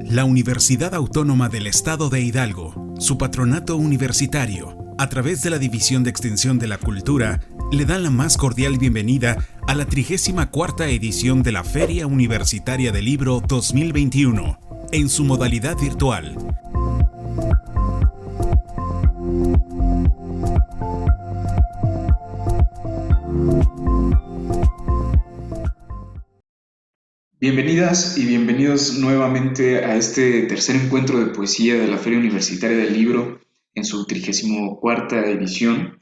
La Universidad Autónoma del Estado de Hidalgo, su patronato universitario, a través de la División de Extensión de la Cultura, le dan la más cordial bienvenida a la 34ª edición de la Feria Universitaria del Libro 2021, en su modalidad virtual. Bienvenidas y bienvenidos nuevamente a este tercer encuentro de poesía de la Feria Universitaria del Libro en su 34ª edición.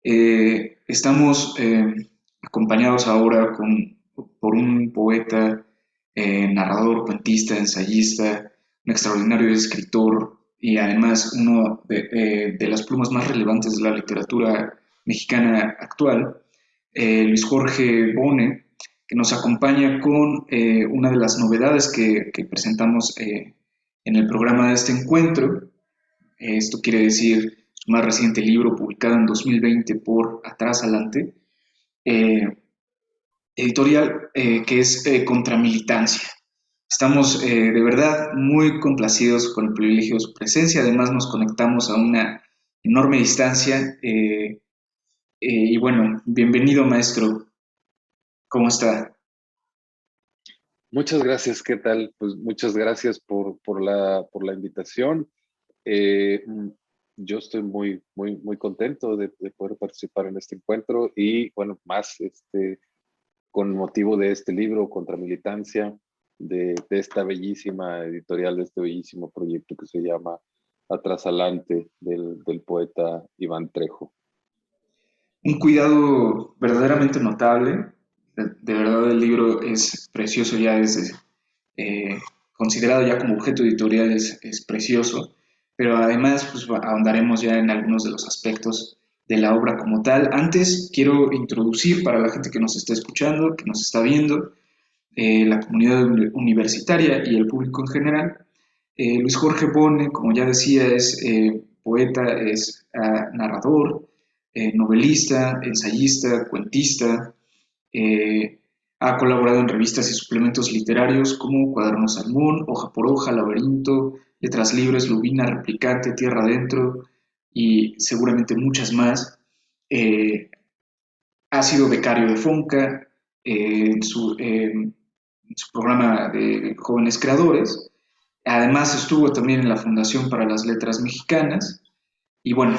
Estamos acompañados ahora por un poeta, narrador, cuentista, ensayista, un extraordinario escritor y además uno de las plumas más relevantes de la literatura mexicana actual, Luis Jorge Bone, que nos acompaña con una de las novedades que presentamos en el programa de este encuentro. Esto quiere decir su más reciente libro, publicado en 2020 por Atrás Adelante, eh, editorial que es Contramilitancia. Estamos de verdad muy complacidos con el privilegio de su presencia. Además, nos conectamos a una enorme distancia. Y bueno, bienvenido, maestro. ¿Cómo está? Muchas gracias, ¿qué tal? Pues muchas gracias por la invitación. Eh, mm, yo estoy muy contento de poder participar en este encuentro y, bueno, más con motivo de este libro, Contramilitancia, de esta bellísima editorial, de este bellísimo proyecto que se llama Atrás Adelante, del poeta Iván Trejo. Un cuidado verdaderamente notable. De verdad el libro es precioso ya desde, eh, considerado ya como objeto editorial es precioso, pero además pues ahondaremos ya en algunos de los aspectos de la obra como tal. Antes quiero introducir para la gente que nos está escuchando, que nos está viendo, la comunidad universitaria y el público en general. Luis Jorge Bone, como ya decía, es poeta, es narrador, novelista, ensayista, cuentista. eh, ha colaborado en revistas y suplementos literarios como Cuaderno Salmón, Hoja por Hoja, Laberinto, Letras Libres, Lubina, Replicante, Tierra Adentro y seguramente muchas más. Ha sido becario de FONCA en su programa de jóvenes creadores. Además estuvo también en la Fundación para las Letras Mexicanas y bueno,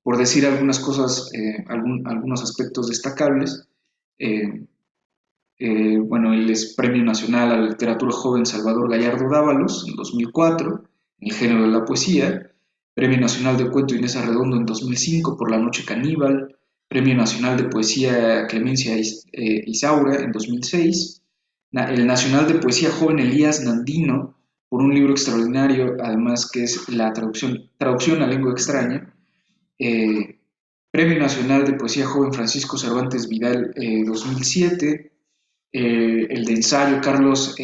por decir algunas cosas, algunos aspectos destacables, eh, bueno, él es Premio Nacional a la Literatura Joven Salvador Gallardo Dávalos en 2004, en el género de la poesía, Premio Nacional de Cuento Inés Arredondo en 2005 por La Noche Caníbal, Premio Nacional de Poesía Clemencia Isaura en 2006, el Nacional de Poesía Joven Elías Nandino por un libro extraordinario, además que es la traducción a lengua extraña, eh, Premio Nacional de Poesía Joven Francisco Cervantes Vidal 2007, el de ensayo Carlos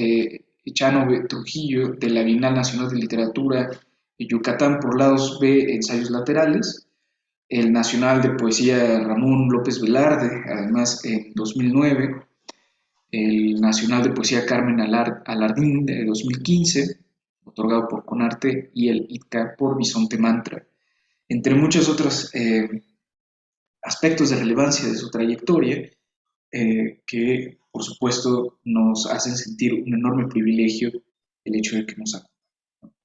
Echano Trujillo de la Bienal Nacional de Literatura de Yucatán por lados B, ensayos laterales, el Nacional de Poesía Ramón López Velarde, además en 2009, el Nacional de Poesía Carmen Alardín de 2015, otorgado por Conarte, y el ITCA por Bisonte Mantra, entre muchos otros aspectos de relevancia de su trayectoria, que por supuesto nos hacen sentir un enorme privilegio el hecho de que nos acompañen.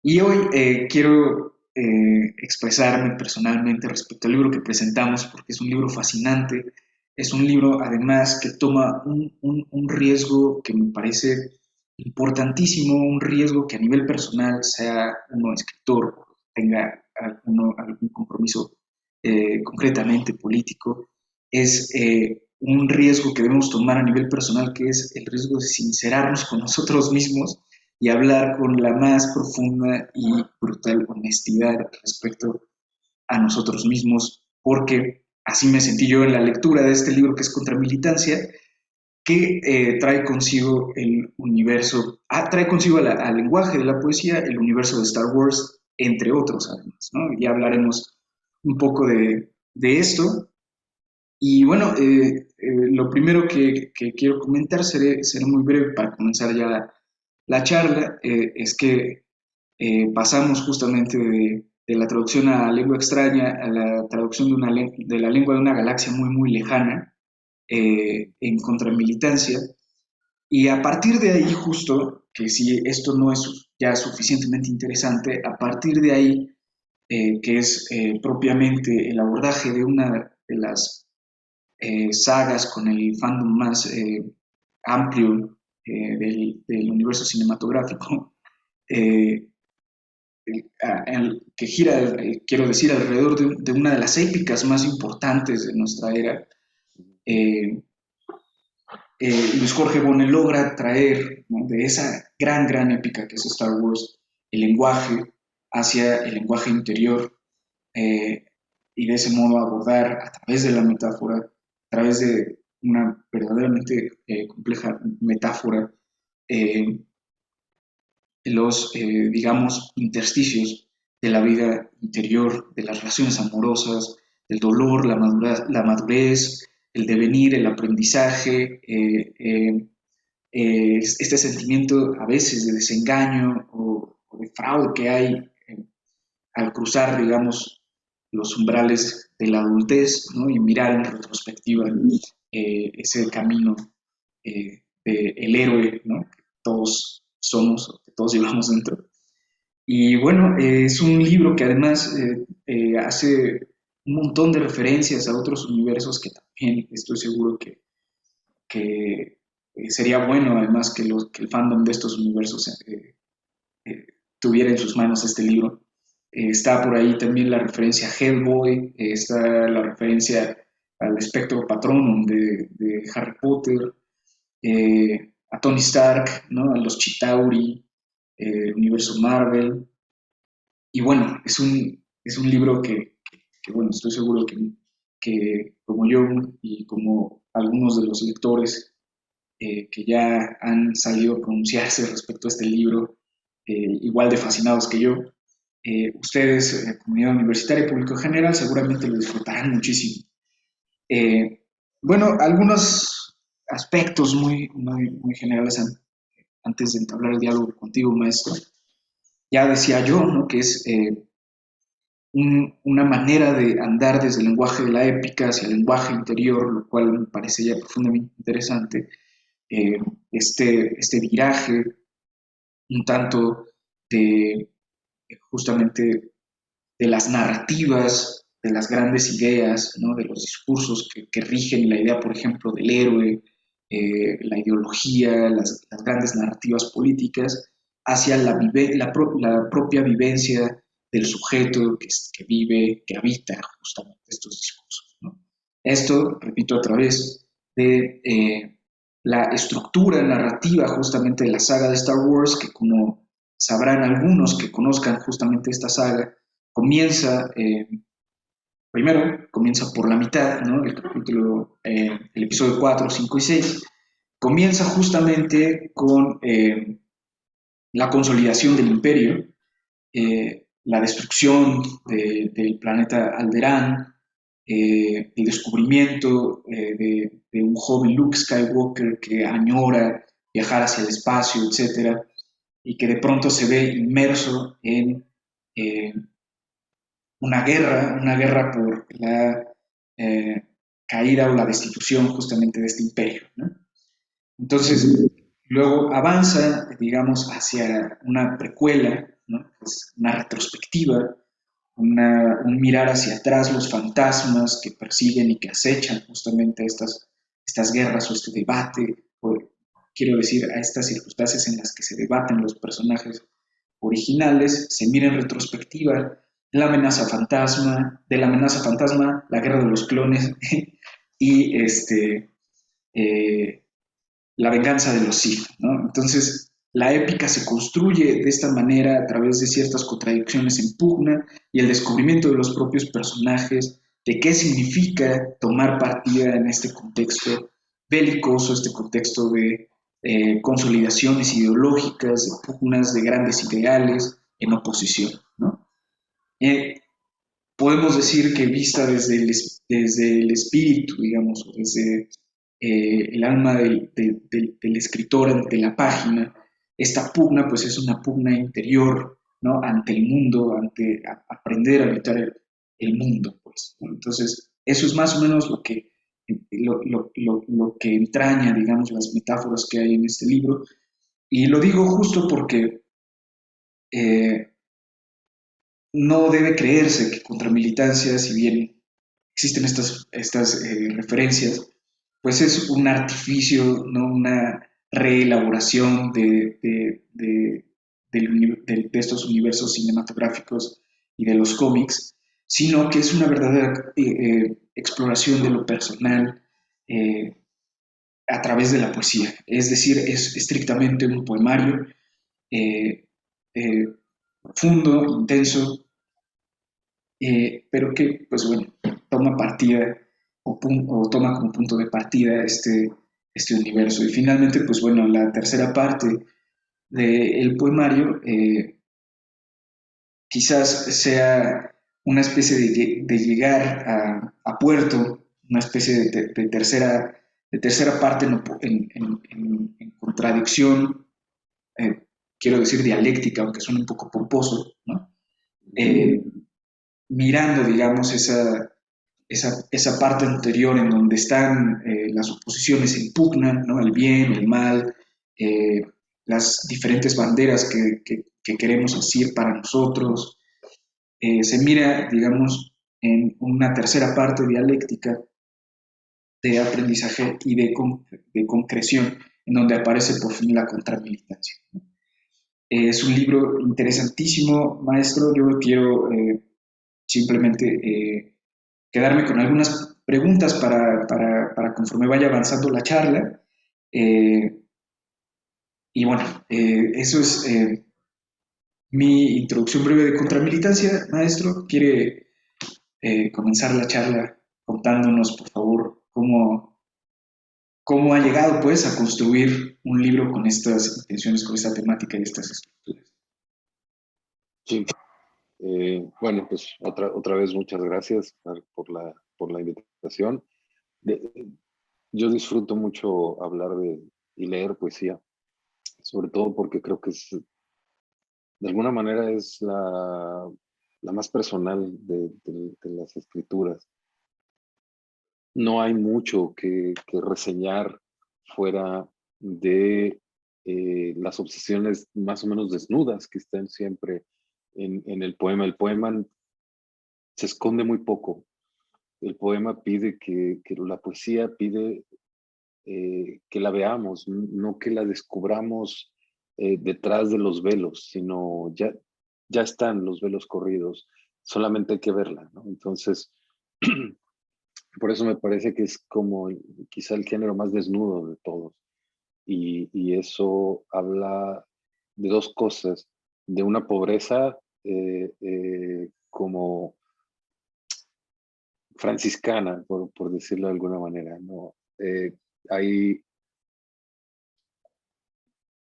Y hoy quiero expresarme personalmente respecto al libro que presentamos porque es un libro fascinante, es un libro además que toma un riesgo que me parece importantísimo, un riesgo que a nivel personal, sea uno escritor, tenga algún compromiso concretamente político, es un riesgo que debemos tomar a nivel personal, que es el riesgo de sincerarnos con nosotros mismos y hablar con la más profunda y brutal honestidad respecto a nosotros mismos, porque así me sentí yo en la lectura de este libro que es Contramilitancia, que trae consigo el universo, trae consigo al lenguaje de la poesía el universo de Star Wars, entre otros además, ¿no? Ya hablaremos un poco de esto. Y bueno, lo primero que quiero comentar, seré muy breve para comenzar ya la charla es que pasamos justamente de la traducción a lengua extraña a la traducción de la lengua de una galaxia muy, muy lejana, en contramilitancia. Y a partir de ahí, justo, que si esto no es ya suficientemente interesante, a partir de ahí, que es propiamente el abordaje de una de las sagas con el fandom más amplio del universo cinematográfico, eh, que gira, quiero decir, alrededor de una de las épicas más importantes de nuestra era. eh, Luis Jorge Bone logra traer, ¿no?, de esa gran, gran épica que es Star Wars, el lenguaje hacia el lenguaje interior, eh, y de ese modo abordar a través de la metáfora, a través de una verdaderamente compleja metáfora, eh, los, digamos, intersticios de la vida interior, de las relaciones amorosas, del dolor, la madurez, el devenir, el aprendizaje, este sentimiento a veces de desengaño o de fraude que hay al cruzar, digamos, los umbrales de la adultez, ¿no? Y mirar en retrospectiva ese camino del héroe, ¿no?, que todos somos, que todos llevamos dentro. Y bueno, es un libro que además hace un montón de referencias a otros universos que también estoy seguro que sería bueno además que el fandom de estos universos eh, tuviera en sus manos este libro. Está por ahí también la referencia a Hellboy, está la referencia al espectro patronum de Harry Potter, a Tony Stark, ¿no?, a los Chitauri, universo Marvel. Y bueno, es un libro que, bueno, estoy seguro que como yo y como algunos de los lectores que ya han salido a pronunciarse respecto a este libro, igual de fascinados que yo, ustedes, comunidad universitaria y público en general, seguramente lo disfrutarán muchísimo. Eh, bueno, algunos aspectos muy, muy, muy generales antes de entablar el diálogo contigo, maestro. Ya decía yo, ¿no?, que es una manera de andar desde el lenguaje de la épica hacia el lenguaje interior, lo cual me parece ya profundamente interesante. Eh, este viraje un tanto de justamente de las narrativas, de las grandes ideas, ¿no?, de los discursos que rigen la idea, por ejemplo, del héroe, la ideología, las grandes narrativas políticas, hacia la propia vivencia del sujeto que vive, que habita justamente estos discursos, ¿no? Esto, repito, a través de la estructura narrativa justamente de la saga de Star Wars, que como sabrán algunos que conozcan justamente esta saga, comienza, primero, comienza por la mitad, ¿no?, el episodio 4, 5 y 6, comienza justamente con la consolidación del imperio, la destrucción del planeta Alderaan, el descubrimiento de un joven Luke Skywalker que añora viajar hacia el espacio, etcétera, y que de pronto se ve inmerso en eh, una guerra por la eh, caída o la destitución justamente de este imperio, ¿no? Entonces, luego avanza, digamos, hacia una precuela, ¿no?, es una retrospectiva, un mirar hacia atrás los fantasmas que persiguen y que acechan justamente estas guerras o este debate, o quiero decir, a estas circunstancias en las que se debaten los personajes originales, se mira en retrospectiva de la amenaza fantasma, la guerra de los clones y eh, la venganza de los Sith, ¿no? Entonces, la épica se construye de esta manera a través de ciertas contradicciones en pugna y el descubrimiento de los propios personajes, de qué significa tomar partida en este contexto belicoso, este contexto de consolidaciones ideológicas, de pugnas de grandes ideales en oposición, ¿no? Eh, Podemos decir que vista desde el espíritu, digamos, desde el alma del escritor ante la página, esta pugna pues es una pugna interior, ¿no? Ante el mundo, ante aprender a habitar el mundo, pues, ¿no? Entonces, eso es más o menos lo que entraña, digamos, las metáforas que hay en este libro. Y lo digo justo porque eh, no debe creerse que contra militancia, si bien existen estas referencias, pues es un artificio, no una reelaboración de estos universos cinematográficos y de los cómics, sino que es una verdadera exploración de lo personal eh, a través de la poesía. Es decir, es estrictamente un poemario eh, eh, profundo, intenso, pero que, pues bueno, toma partida o toma como punto de partida este universo. Y finalmente, pues bueno, la tercera parte del poemario quizás sea una especie de llegar a puerto, una especie de tercera parte en contradicción, quiero decir dialéctica, aunque suene un poco pomposo, ¿no? Eh, Mirando, digamos, esa parte anterior en donde están las oposiciones en pugna, ¿no? El bien, el mal, eh, las diferentes banderas que queremos asir para nosotros. Se mira, digamos, en una tercera parte dialéctica de aprendizaje y de concreción, en donde aparece por fin la contramilitancia. Es un libro interesantísimo, maestro. Yo quiero simplemente quedarme con algunas preguntas para conforme vaya avanzando la charla. Eh, y bueno, eso es mi introducción breve de contramilitancia. Maestro, ¿quiere comenzar la charla contándonos, por favor, cómo ha llegado pues a construir un libro con estas intenciones, con esta temática y estas estructuras? Sí, bueno, pues otra vez muchas gracias por la invitación. Yo disfruto mucho hablar y leer poesía, sobre todo porque creo que de alguna manera es la más personal de las escrituras. No hay mucho que reseñar fuera de las obsesiones más o menos desnudas que están siempre en el poema. El poema se esconde muy poco. El poema pide que la poesía pide que la veamos, no que la descubramos detrás de los velos, sino ya están los velos corridos, solamente hay que verla, ¿no? Entonces, por eso me parece que es como quizá el género más desnudo de todos. Y eso habla de dos cosas, de una pobreza como franciscana, por decirlo de alguna manera, ¿no? Hay,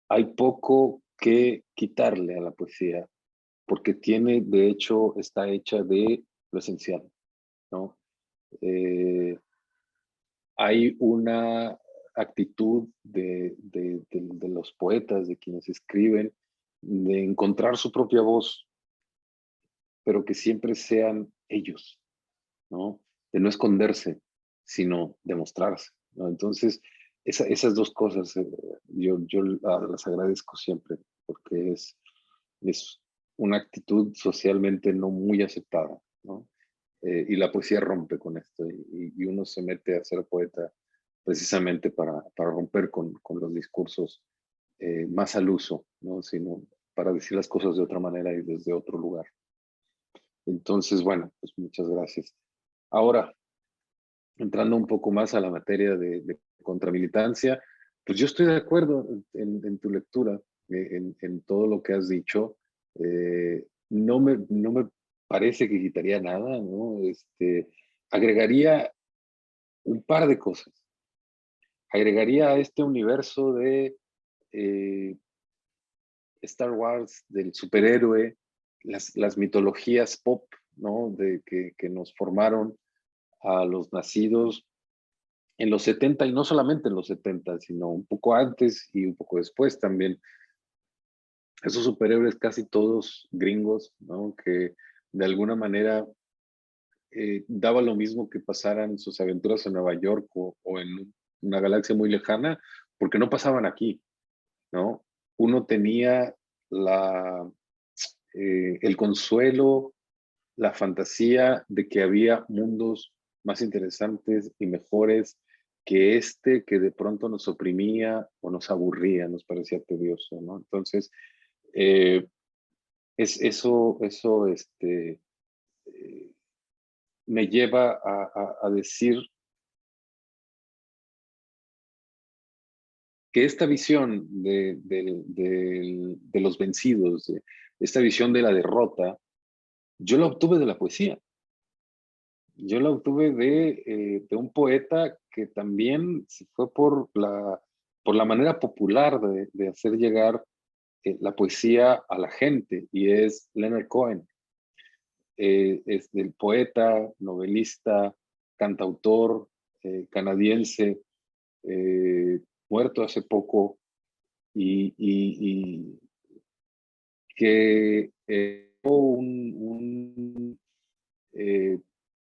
hay poco que quitarle a la poesía, porque tiene, de hecho, está hecha de lo esencial, ¿no? Eh, Hay una actitud de los poetas, de quienes escriben, de encontrar su propia voz, pero que siempre sean ellos, ¿no? De no esconderse, sino demostrarse, ¿no? Entonces, esas dos cosas yo las agradezco siempre, porque es una actitud socialmente no muy aceptada, ¿no? Y la poesía rompe con esto y uno se mete a ser poeta precisamente para romper con los discursos más al uso, ¿no? Sino para decir las cosas de otra manera y desde otro lugar. Entonces, bueno, pues muchas gracias. Ahora, entrando un poco más a la materia de contramilitancia, pues yo estoy de acuerdo en tu lectura, en todo lo que has dicho. No me parece que quitaría nada, ¿no? Agregaría un par de cosas. Agregaría a este universo de eh, Star Wars, del superhéroe, las mitologías pop, ¿no? Que nos formaron a los nacidos en los 70 y no solamente en los 70, sino un poco antes y un poco después también. esos superhéroes casi todos gringos, ¿no? Que de alguna manera daba lo mismo que pasaran sus aventuras en Nueva York o en una galaxia muy lejana, porque no pasaban aquí, ¿no? Uno tenía el consuelo, la fantasía de que había mundos más interesantes y mejores que este, que de pronto nos oprimía o nos aburría, nos parecía tedioso, ¿no? Entonces, eh, eh, me lleva a decir que esta visión de los vencidos, esta visión de la derrota, yo la obtuve de la poesía. Yo la obtuve de un poeta que también se fue por la manera popular de hacer llegar la poesía a la gente, y es Leonard Cohen. Es el poeta, novelista, cantautor canadiense, muerto hace poco, y que eh,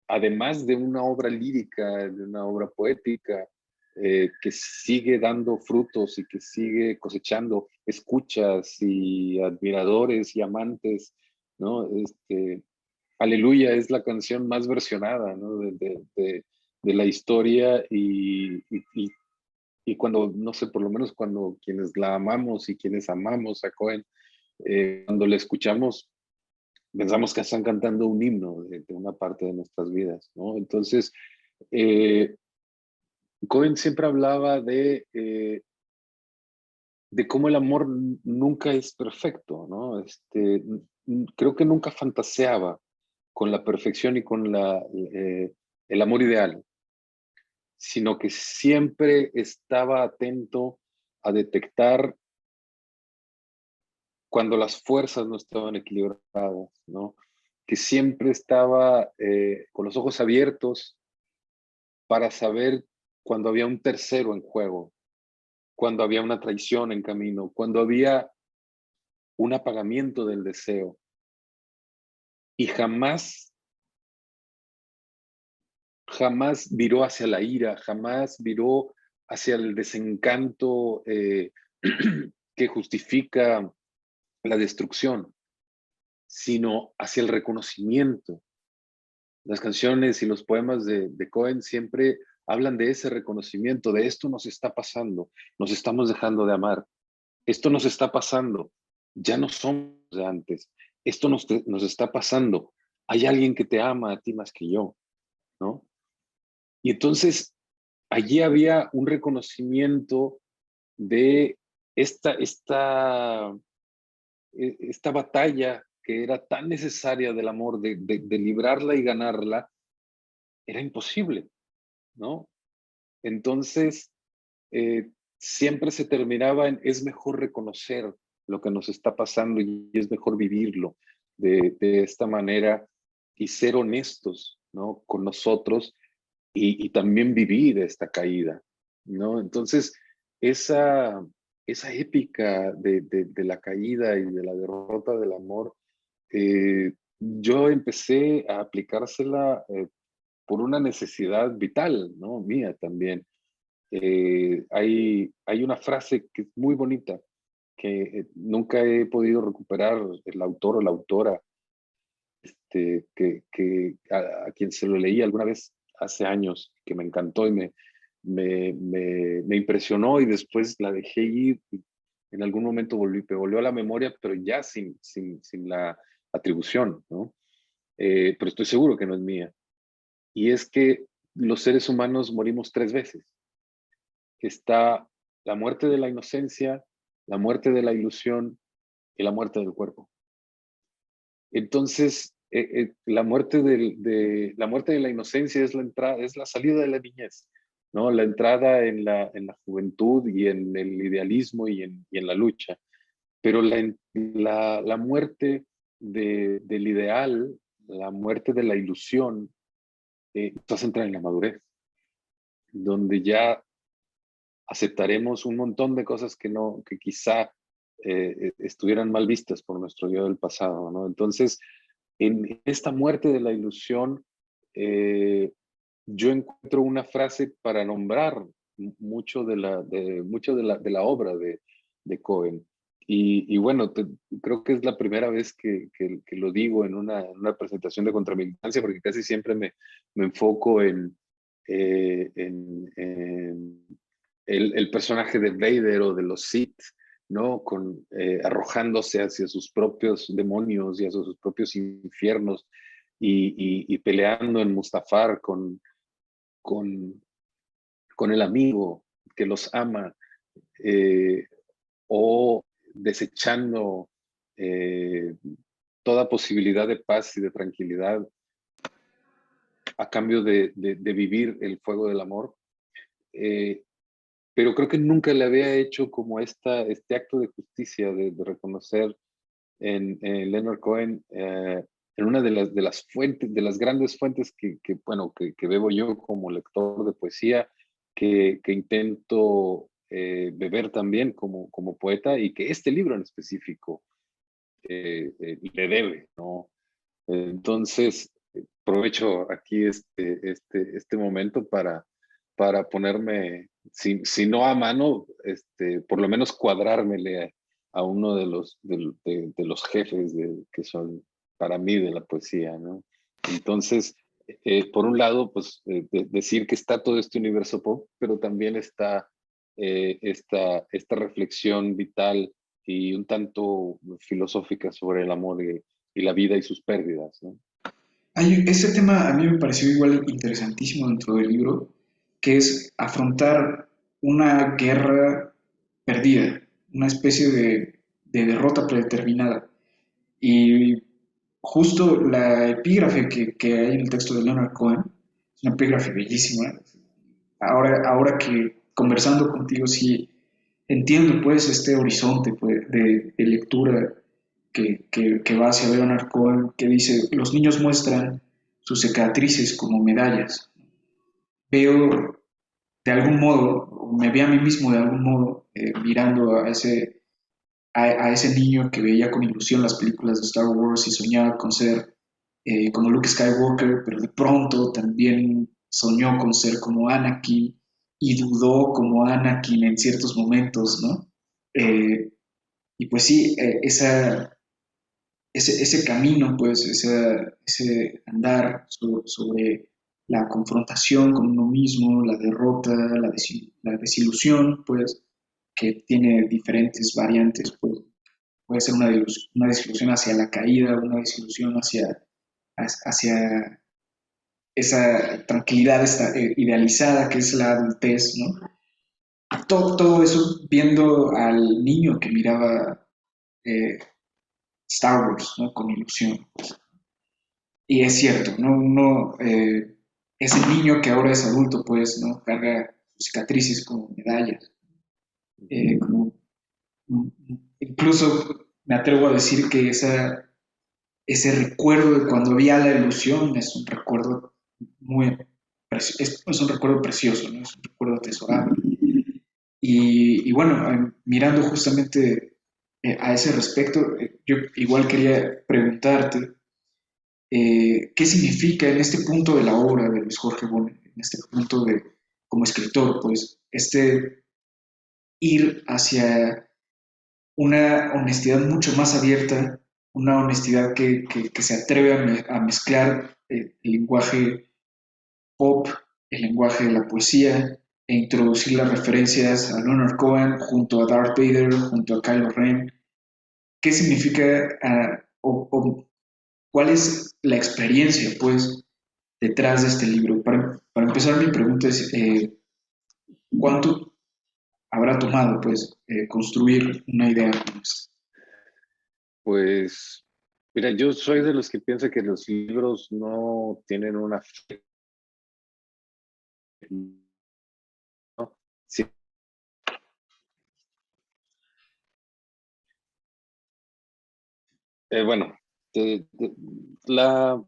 además de una obra lírica, de una obra poética, que sigue dando frutos y que sigue cosechando escuchas y admiradores y amantes, ¿no? Aleluya es la canción más versionada, ¿no? de la historia, y cuando, no sé, por lo menos cuando quienes la amamos y quienes amamos a Cohen, cuando la escuchamos, pensamos que están cantando un himno de una parte de nuestras vidas, ¿no? Entonces, eh, Cohen siempre hablaba de cómo el amor nunca es perfecto, ¿no? Creo que nunca fantaseaba con la perfección y con el amor ideal, sino que siempre estaba atento a detectar cuando las fuerzas no estaban equilibradas, ¿no? Que siempre estaba con los ojos abiertos para saber cuando había un tercero en juego, cuando había una traición en camino, cuando había un apagamiento del deseo. Y jamás viró hacia la ira, jamás viró hacia el desencanto que justifica la destrucción, sino hacia el reconocimiento. Las canciones y los poemas de Cohen siempre hablan de ese reconocimiento, de esto nos está pasando, nos estamos dejando de amar, esto nos está pasando, ya no somos de antes, esto nos está pasando, hay alguien que te ama a ti más que yo, ¿no? Y entonces allí había un reconocimiento de esta, esta, esta batalla que era tan necesaria del amor, de librarla y ganarla, era imposible, ¿no? Entonces, siempre se terminaba en, es mejor reconocer lo que nos está pasando y es mejor vivirlo de esta manera y ser honestos, ¿no? Con nosotros y también vivir esta caída, ¿no? Entonces, esa, esa épica de la caída y de la derrota del amor, yo empecé a aplicársela por una necesidad vital, ¿no? Mía también. Hay una frase que es muy bonita, que nunca he podido recuperar el autor o la autora, a quien se lo leí alguna vez hace años, que me encantó y me impresionó, y después la dejé ir. En algún momento me volvió a la memoria, pero ya sin la atribución, ¿no? Pero estoy seguro que no es mía. Y es que los seres humanos morimos 3 veces. Está la muerte de la inocencia, la muerte de la ilusión y la muerte del cuerpo. Entonces, la muerte de la inocencia es la entrada, es la salida de la niñez, ¿no? La entrada en la juventud y en el idealismo y en la lucha. Pero la muerte del ideal, la muerte de la ilusión, nos hace entrar en la madurez, donde ya aceptaremos un montón de cosas que quizá estuvieran mal vistas por nuestro yo del pasado, ¿no? Entonces, en esta muerte de la ilusión, yo encuentro una frase para nombrar mucho de la obra de Cohen. Y bueno, creo que es la primera vez que lo digo en una presentación de contramilitancia, porque casi siempre me enfoco en el personaje de Vader o de los Sith, ¿no? Arrojándose hacia sus propios demonios y hacia sus propios infiernos y peleando en Mustafar con, con el amigo que los ama, o desechando toda posibilidad de paz y de tranquilidad a cambio de vivir el fuego del amor. Pero creo que nunca le había hecho como este acto de justicia de reconocer en Leonard Cohen, en una de las fuentes, de las grandes fuentes que bebo yo como lector de poesía, que intento beber también como poeta, y que este libro en específico le debe, ¿no? Entonces, aprovecho aquí este momento para ponerme, si no a mano, por lo menos cuadrármele a uno de los jefes que son para mí de la poesía, ¿no? Entonces, por un lado, pues decir que está todo este universo pop, pero también está esta reflexión vital y un tanto filosófica sobre el amor y la vida y sus pérdidas, ¿no? Ese tema a mí me pareció igual interesantísimo dentro del libro, que es afrontar una guerra perdida, una especie de derrota predeterminada. Y justo la epígrafe que hay en el texto de Leonard Cohen es una epígrafe bellísima. Ahora que conversando contigo, sí entiendo pues este horizonte pues, de lectura que va hacia Leonard Cohen, que dice, los niños muestran sus cicatrices como medallas. Veo de algún modo, me vi a mí mismo de algún modo, mirando a ese niño que veía con ilusión las películas de Star Wars y soñaba con ser como Luke Skywalker, pero de pronto también soñó con ser como Anakin y dudó como Anakin en ciertos momentos, ¿no? Eh, y pues sí, ese camino, pues, ese andar sobre la confrontación con uno mismo, la derrota, la desilusión, pues, que tiene diferentes variantes, pues, puede ser una desilusión hacia la caída, una desilusión hacia esa tranquilidad idealizada que es la adultez, ¿no? Todo eso viendo al niño que miraba eh, Star Wars, ¿no? Con ilusión, pues. Y es cierto, ¿no? Ese niño que ahora es adulto, pues, ¿no? Carga sus cicatrices como medallas. Como, incluso me atrevo a decir que ese recuerdo de cuando había la ilusión es un recuerdo muy, es un recuerdo precioso, ¿no? Es un recuerdo atesorable. Y bueno, mirando justamente a ese respecto, yo igual quería preguntarte, ¿qué significa en este punto de la obra de Luis Jorge Bonet, en este punto como escritor, pues, ir hacia una honestidad mucho más abierta, una honestidad que se atreve a mezclar el lenguaje pop, el lenguaje de la poesía, e introducir las referencias a Leonard Cohen junto a Darth Vader, junto a Kylo Ren? ¿Qué significa o cuál es la experiencia, pues, detrás de este libro? Para empezar, mi pregunta es, ¿cuánto habrá tomado, pues, construir una idea como esta? Pues, mira, yo soy de los que piensa que los libros no tienen una fe, ¿no? Sí, bueno, te- te- la,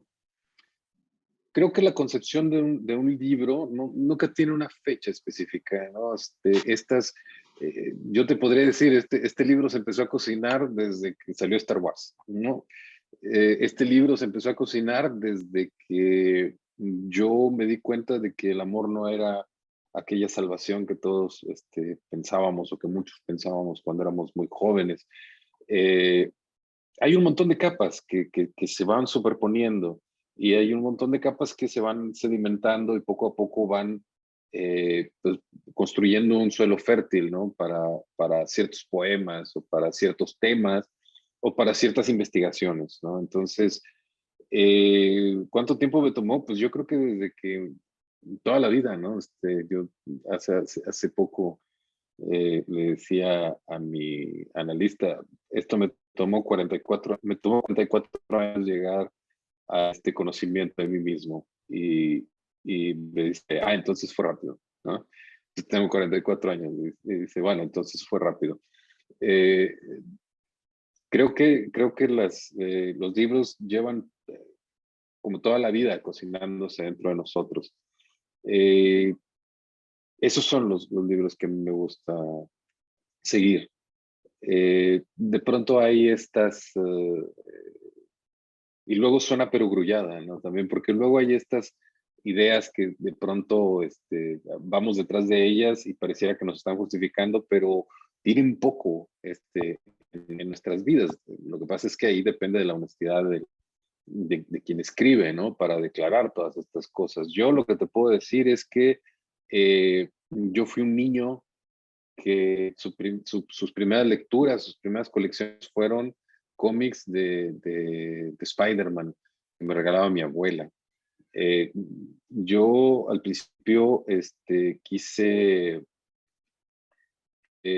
creo que la concepción de un libro nunca tiene una fecha específica, ¿no? yo te podría decir, este libro se empezó a cocinar desde que salió Star Wars, ¿no? Este libro se empezó a cocinar desde que yo me di cuenta de que el amor no era aquella salvación que todos pensábamos o que muchos pensábamos cuando éramos muy jóvenes. Eh, Hay un montón de capas que se van superponiendo y hay un montón de capas que se van sedimentando y poco a poco van pues, construyendo un suelo fértil, ¿no? Para ciertos poemas o para ciertos temas o para ciertas investigaciones, ¿no? Entonces, ¿cuánto tiempo me tomó? Pues yo creo que desde que toda la vida, ¿no? Yo hace poco le decía a mi analista, esto me tomó 44 años llegar a este conocimiento de mí mismo y me dice, entonces fue rápido, ¿no? Yo tengo 44 años y dice, bueno, entonces fue rápido. Eh, creo que los libros llevan como toda la vida cocinándose dentro de nosotros. Eh, Esos son los libros que me gusta seguir. De pronto hay y luego suena perogrullada, ¿no? También porque luego hay estas ideas que de pronto vamos detrás de ellas y pareciera que nos están justificando, pero tienen poco en nuestras vidas. Lo que pasa es que ahí depende de la honestidad de quien escribe, ¿no? Para declarar todas estas cosas. Yo lo que te puedo decir es que yo fui un niño que sus primeras lecturas, sus primeras colecciones fueron cómics de Spider-Man que me regalaba mi abuela. Yo al principio quise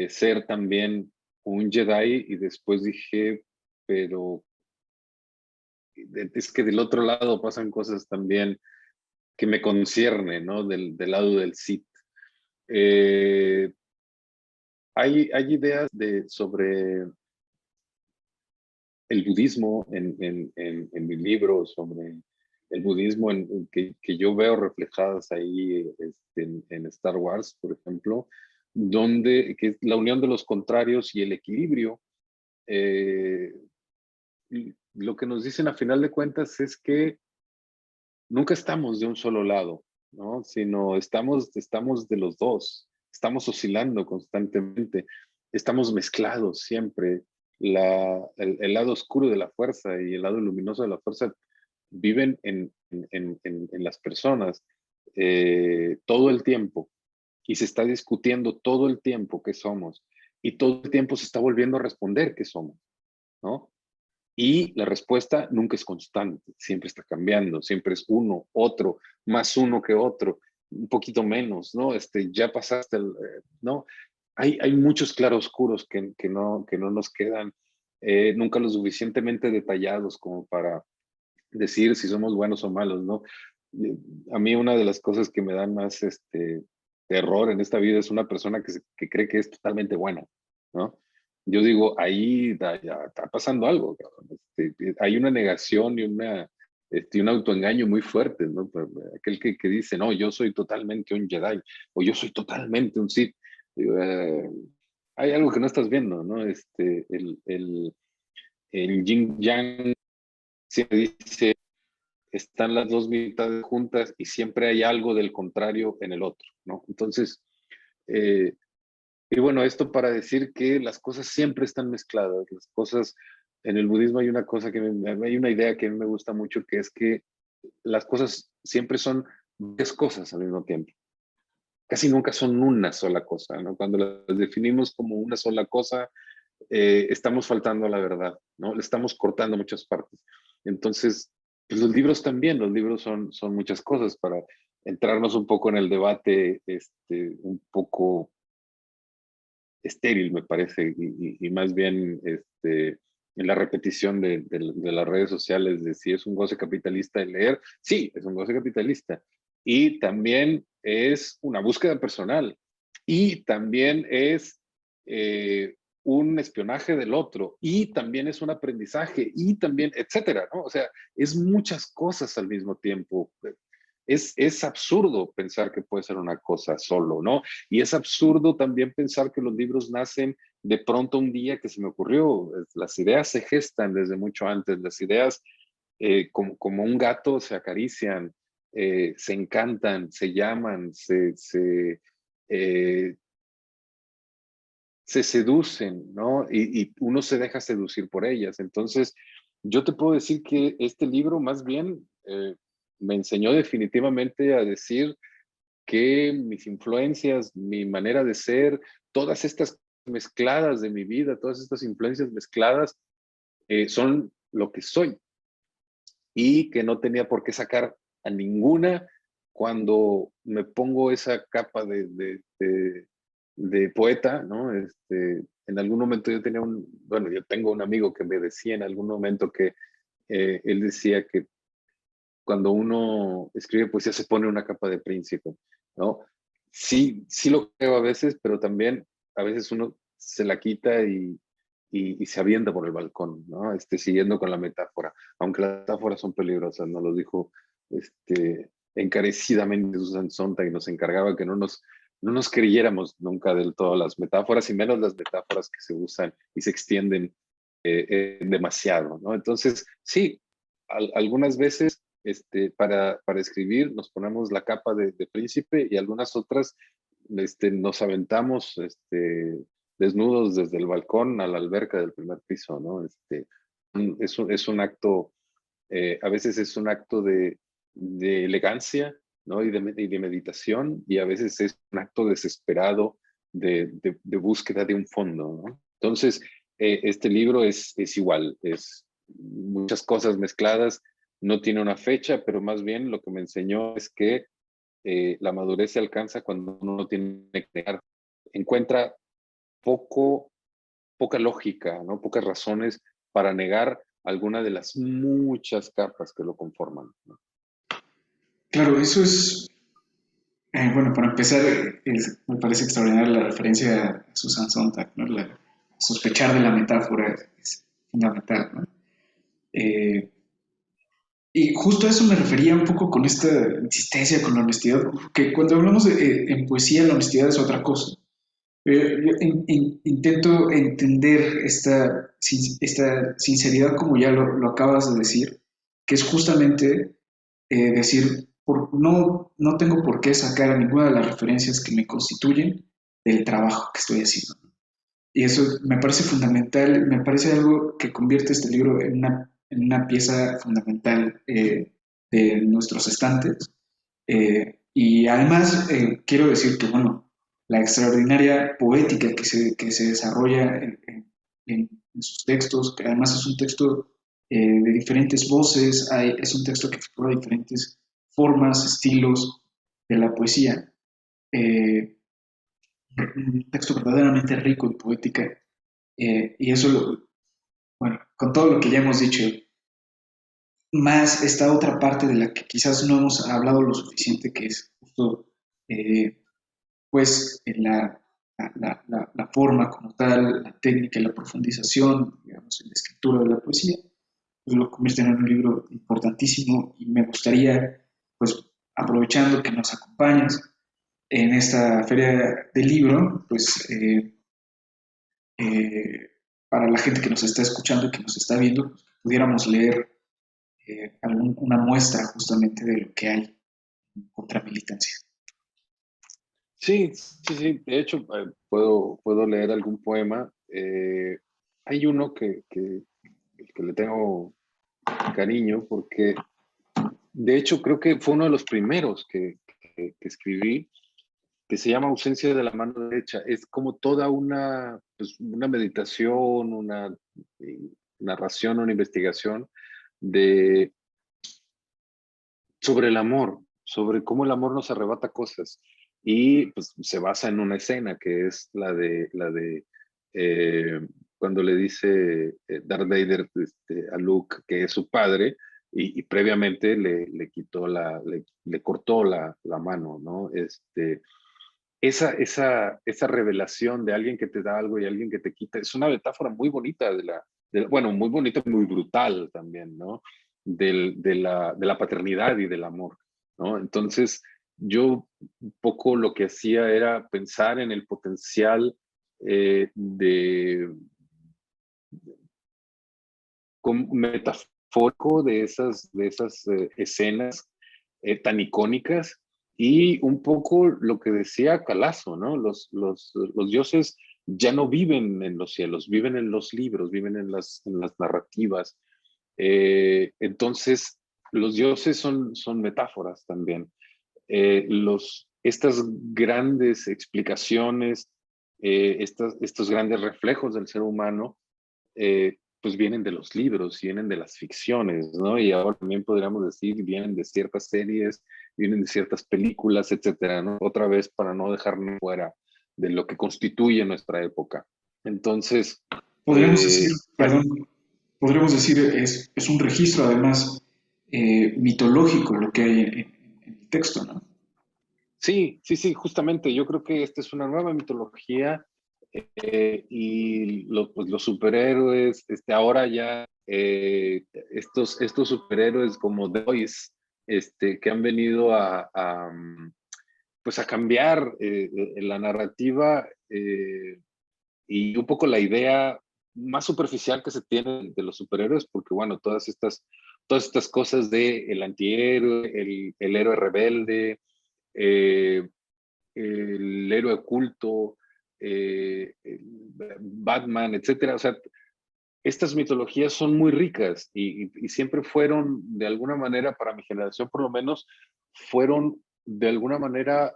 ser también un Jedi y después dije, pero es que del otro lado pasan cosas también que me conciernen, ¿no? Del lado del Sith. Hay ideas sobre el budismo en mi libro, sobre el budismo que yo veo reflejadas ahí en Star Wars, por ejemplo, donde que es la unión de los contrarios y el equilibrio. Lo que nos dicen a final de cuentas es que nunca estamos de un solo lado, ¿no? Sino estamos de los dos, estamos oscilando constantemente, estamos mezclados siempre. El lado oscuro de la fuerza y el lado luminoso de la fuerza viven en las personas todo el tiempo y se está discutiendo todo el tiempo qué somos y todo el tiempo se está volviendo a responder qué somos, ¿no? Y la respuesta nunca es constante, siempre está cambiando, siempre es uno, otro, más uno que otro, un poquito menos, ¿no? Ya pasaste, ¿no? Hay muchos claroscuros que no nos quedan nunca lo suficientemente detallados como para decir si somos buenos o malos, ¿no? A mí una de las cosas que me dan más terror en esta vida es una persona que cree que es totalmente buena, ¿no? Yo digo, ahí ya está pasando algo, cabrón. Hay una negación y un autoengaño muy fuerte, ¿no? Aquel que dice, no, yo soy totalmente un Jedi o yo soy totalmente un Sith. Digo, hay algo que no estás viendo, ¿no? El yin yang siempre dice, están las dos mitades juntas y siempre hay algo del contrario en el otro, ¿no? Entonces, eh, y bueno, esto para decir que las cosas siempre están mezcladas, las cosas, en el budismo hay una cosa hay una idea que a mí me gusta mucho, que es que las cosas siempre son varias cosas al mismo tiempo. Casi nunca son una sola cosa, ¿no? Cuando las definimos como una sola cosa, estamos faltando a la verdad, ¿no? Le estamos cortando muchas partes. Entonces, pues los libros también, los libros son muchas cosas para entrarnos un poco en el debate, un poco estéril, me parece, y más bien en la repetición de las redes sociales de si es un goce capitalista el leer. Sí, es un goce capitalista. Y también es una búsqueda personal. Y también es un espionaje del otro. Y también es un aprendizaje. Y también, etcétera, ¿no? O sea, es muchas cosas al mismo tiempo. es absurdo pensar que puede ser una cosa solo, ¿no? Y es absurdo también pensar que los libros nacen de pronto un día que se me ocurrió. Las ideas se gestan desde mucho antes, las ideas como un gato se acarician, se encantan, se llaman, eh, se seducen, ¿no? Y uno se deja seducir por ellas. Entonces, yo te puedo decir que este libro más bien me enseñó definitivamente a decir que mis influencias, mi manera de ser, todas estas mezcladas de mi vida, todas estas influencias mezcladas, son lo que soy y que no tenía por qué sacar a ninguna cuando me pongo esa capa de poeta, ¿no? En algún momento yo tenía bueno, yo tengo un amigo que me decía en algún momento que él decía que cuando uno escribe poesía se pone una capa de príncipe, ¿no? Sí, sí lo creo a veces, pero también a veces uno se la quita y se avienta por el balcón, ¿no? Siguiendo con la metáfora, aunque las metáforas son peligrosas, nos lo dijo encarecidamente Susan Sontag y nos encargaba que no nos creyéramos nunca del todo las metáforas y menos las metáforas que se usan y se extienden demasiado, ¿no? Entonces, sí, algunas veces para escribir nos ponemos la capa de príncipe y algunas otras nos aventamos desnudos desde el balcón a la alberca del primer piso, ¿no? Es un acto, a veces es un acto de elegancia, ¿no? Y de meditación, y a veces es un acto desesperado de búsqueda de un fondo, ¿no? Entonces, este libro es igual, es muchas cosas mezcladas, no tiene una fecha, pero más bien lo que me enseñó es que la madurez se alcanza cuando uno tiene que crear, encuentra poca lógica, ¿no? Pocas razones para negar alguna de las muchas capas que lo conforman, ¿no? Claro, eso es, bueno, para empezar, me parece extraordinaria la referencia a Susan Sontag, ¿no? Sospechar de la metáfora es fundamental, ¿no? Eh, y justo a eso me refería un poco con esta insistencia con la honestidad, que cuando hablamos en poesía la honestidad es otra cosa. Yo intento entender esta sinceridad como ya lo acabas de decir, que es justamente decir, no tengo por qué sacar ninguna de las referencias que me constituyen del trabajo que estoy haciendo. Y eso me parece fundamental, me parece algo que convierte este libro en una pieza fundamental de nuestros estantes. Y además quiero decir que, bueno, la extraordinaria poética que se desarrolla en sus textos, que además es un texto de diferentes voces, es un texto que explora diferentes formas, estilos de la poesía. Eh, un texto verdaderamente rico en poética. Y eso, bueno, con todo lo que ya hemos dicho, más esta otra parte de la que quizás no hemos hablado lo suficiente, que es justo, eh, pues, en la forma como tal, la técnica y la profundización, digamos, en la escritura de la poesía, pues lo convierte en un libro importantísimo y me gustaría, pues, aprovechando que nos acompañas en esta feria del libro, pues, eh, para la gente que nos está escuchando y que nos está viendo, pues, pudiéramos leer una muestra justamente de lo que hay contra militancia. Sí, sí, sí. De hecho, puedo leer algún poema. Hay uno que le tengo cariño porque, de hecho, creo que fue uno de los primeros que escribí, que se llama Ausencia de la mano derecha. Es como toda pues, una meditación, una narración, una investigación de, sobre el amor, sobre cómo el amor nos arrebata cosas. Y pues se basa en una escena que es la de eh, cuando le dice Darth Vader a Luke que es su padre y previamente le quitó le cortó la mano, ¿no? Esa revelación de alguien que te da algo y alguien que te quita es una metáfora muy bonita bueno, muy bonita, muy brutal también, ¿no? De la paternidad y del amor. ¿no? Entonces, yo un poco lo que hacía era pensar en el potencial de metafórico de esas escenas tan icónicas, y un poco lo que decía Calazo, ¿no? Los dioses ya no viven en los cielos, viven en los libros, viven en las narrativas. Entonces, los dioses son metáforas también. Estas grandes explicaciones, estos grandes reflejos del ser humano, pues vienen de los libros, vienen de las ficciones, ¿no? Y ahora también podríamos decir, vienen de ciertas series, vienen de ciertas películas, etcétera, ¿no? Otra vez para no dejarnos fuera de lo que constituye nuestra época. Entonces, Podríamos decir, bueno, perdón, podríamos decir, es un registro además mitológico lo que hay en el texto, ¿no? sí, sí, sí, justamente, yo creo que esta es una nueva mitología, y pues los superhéroes, ahora ya estos superhéroes como The Boys, que han venido pues a cambiar la narrativa, y un poco la idea más superficial que se tiene de los superhéroes, porque bueno, todas estas cosas de el antihéroe, el héroe rebelde, eh, el héroe oculto, Batman, etcétera. O sea, estas mitologías son muy ricas y siempre fueron, de alguna manera, para mi generación por lo menos, fueron de alguna manera,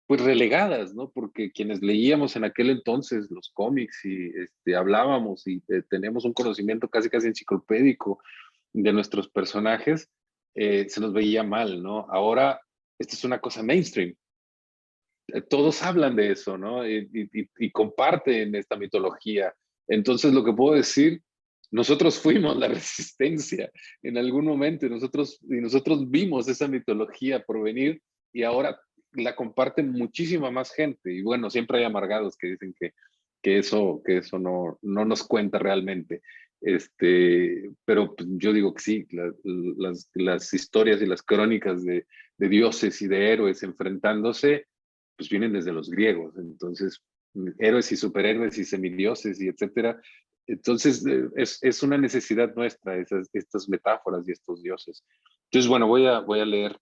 pues relegadas, ¿no? Porque quienes leíamos en aquel entonces los cómics y hablábamos y teníamos un conocimiento casi casi enciclopédico de nuestros personajes, se nos veía mal, ¿no? Ahora, esto es una cosa mainstream. Todos hablan de eso, ¿no? Y comparten esta mitología. Entonces, lo que puedo decir, nosotros fuimos la resistencia en algún momento, y nosotros vimos esa mitología por venir, y ahora la comparten muchísima más gente. Y bueno, siempre hay amargados que dicen que eso no nos cuenta realmente. Pero pues, yo digo que sí, las historias y las crónicas de dioses y de héroes enfrentándose, pues vienen desde los griegos. Entonces, héroes y superhéroes y semidioses y etcétera. Entonces, es una necesidad nuestra, estas metáforas y estos dioses. Entonces, bueno, voy a leer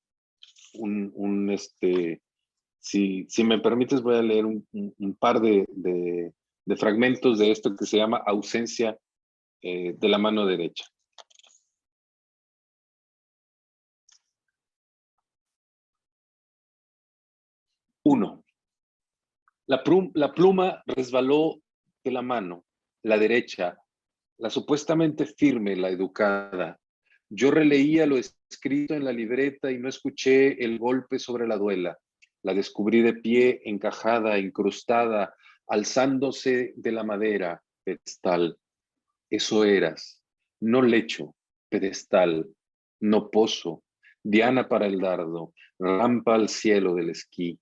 si me permites, voy a leer un par de fragmentos de esto que se llama Ausencia de la mano derecha. 1. La pluma resbaló de la mano, la derecha, la supuestamente firme, la educada. Yo releía lo escrito en la libreta y no escuché el golpe sobre la duela. La descubrí de pie, encajada, incrustada, alzándose de la madera, pedestal. Eso eras, no lecho, pedestal, no pozo, diana para el dardo, rampa al cielo del esquí.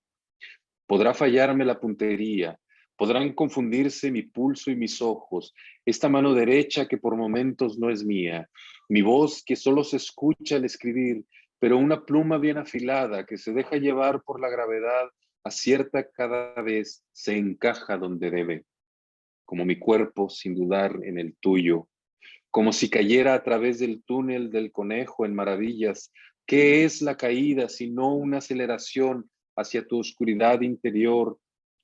Podrá fallarme la puntería, podrán confundirse mi pulso y mis ojos, esta mano derecha que por momentos no es mía, mi voz que solo se escucha al escribir, pero una pluma bien afilada que se deja llevar por la gravedad, acierta cada vez, se encaja donde debe, como mi cuerpo sin dudar en el tuyo, como si cayera a través del túnel del conejo en maravillas. ¿Qué es la caída sino una aceleración hacia tu oscuridad interior?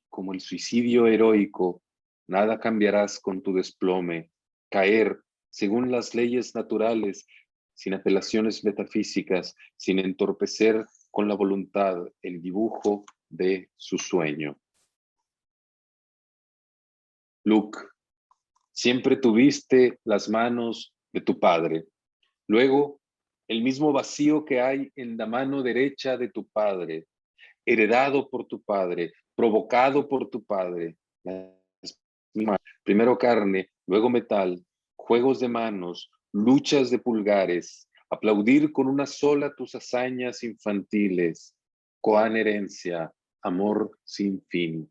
Como el suicidio heroico, nada cambiarás con tu desplome. Caer según las leyes naturales, sin apelaciones metafísicas, sin entorpecer con la voluntad el dibujo de su sueño. Luke, siempre tuviste las manos de tu padre. Luego, el mismo vacío que hay en la mano derecha de tu padre, heredado por tu padre, provocado por tu padre. Primero carne, luego metal, juegos de manos, luchas de pulgares, aplaudir con una sola tus hazañas infantiles, coherencia, amor sin fin,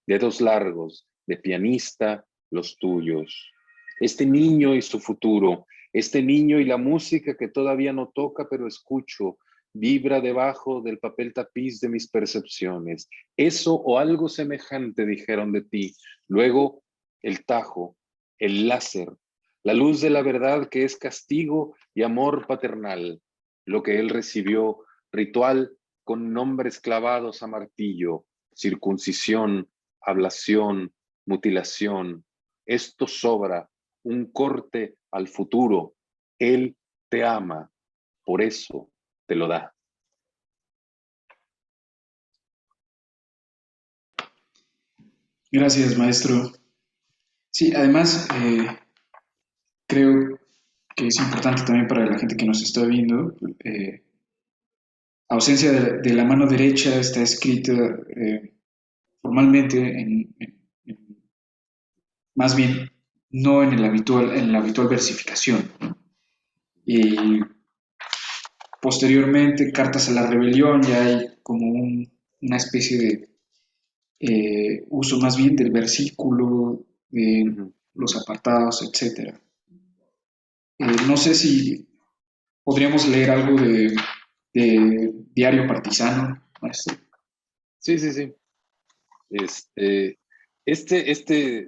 dedos largos, de pianista, los tuyos. Este niño y su futuro, este niño y la música que todavía no toca pero escucho, vibra debajo del papel tapiz de mis percepciones. Eso o algo semejante dijeron de ti. Luego, el tajo, el láser, la luz de la verdad que es castigo y amor paternal. Lo que él recibió, ritual con nombres clavados a martillo, circuncisión, ablación, mutilación. Esto sobra, un corte al futuro. Él te ama, por eso te lo da. Gracias, maestro. Sí, además, creo que es importante también para la gente que nos está viendo. Ausencia de la mano derecha está escrita formalmente más bien no en la habitual versificación, ¿no? Y posteriormente, Cartas a la Rebelión, ya hay como una especie de uso más bien del versículo, de Ujú. los apartados, etcétera. No sé si podríamos leer algo de Diario Partisano, maestro. Sí, sí, sí. Este, este,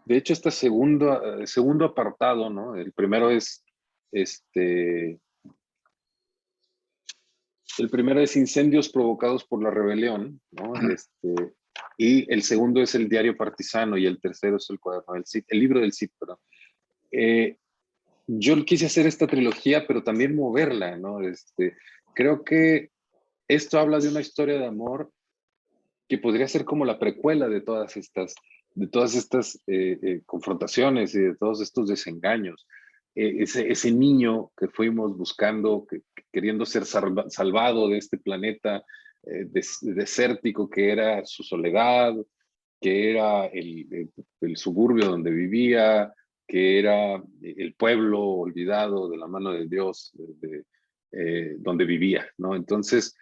de hecho, este segundo apartado, ¿no? El primero es, este, el primero es incendios provocados por la rebelión, ¿no? Y el segundo es el diario partisano y el tercero es el cuaderno del Cid, el libro del Cid, perdón. Eh, yo quise hacer esta trilogía, pero también moverla, ¿no? Creo que esto habla de una historia de amor que podría ser como la precuela de todas estas confrontaciones y de todos estos desengaños. Ese niño que fuimos buscando, queriendo ser salvado de este planeta desértico que era su soledad, que era el suburbio donde vivía, que era el pueblo olvidado de la mano de Dios, donde vivía, ¿no? Entonces,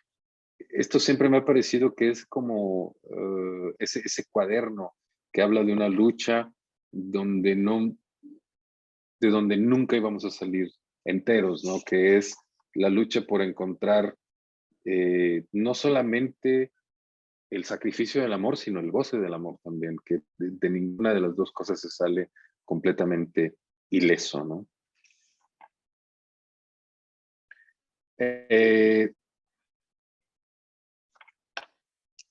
esto siempre me ha parecido que es como ese cuaderno que habla de una lucha donde no, de donde nunca íbamos a salir enteros, ¿no? Que es la lucha por encontrar no solamente el sacrificio del amor, sino el goce del amor también, que de ninguna de las dos cosas se sale completamente ileso, ¿no? Eh,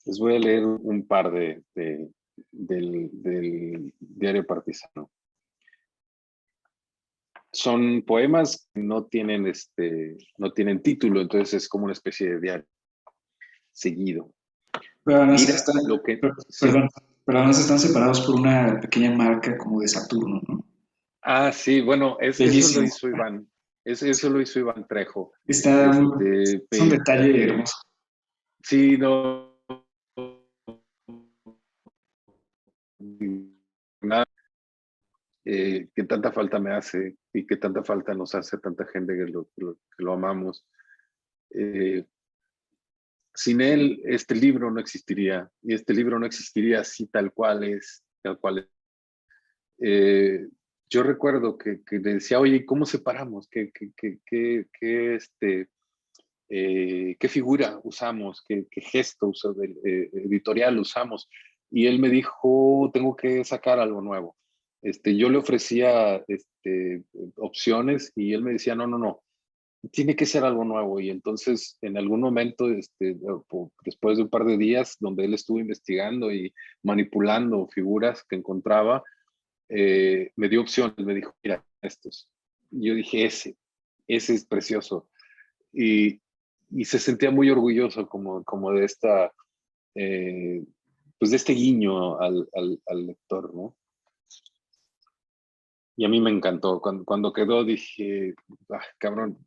Les voy a leer un par del diario partisano. Son poemas que no tienen, no tienen título, entonces es como una especie de diario seguido. Pero además Mira están, lo que, sí. perdón, pero además están separados por una pequeña marca como de Saturno, ¿no? Ah, sí, bueno, eso lo Bellísimo. hizo Iván. Eso lo hizo Iván Trejo. Es un detalle Eh, hermoso. sí, no. Nada, que tanta falta me hace y que tanta falta nos hace tanta gente que lo amamos. Eh, Sin él, este libro no existiría, y este libro no existiría así tal cual es, tal cual es. Eh, yo recuerdo que le decía, oye, ¿cómo separamos? ¿Qué figura usamos? ¿Qué gesto editorial usamos? Y él me dijo, tengo que sacar algo nuevo. Yo le ofrecía opciones y él me decía, no, no, no, tiene que ser algo nuevo. Y entonces, en algún momento, después de un par de días, donde él estuvo investigando y manipulando figuras que encontraba, me dio opciones, me dijo, mira, estos. Y yo dije, ese es precioso. Y, y se sentía muy orgulloso como de esta, eh, pues de este guiño al lector, ¿no? Y a mí me encantó. Cuando quedó dije, ah, cabrón,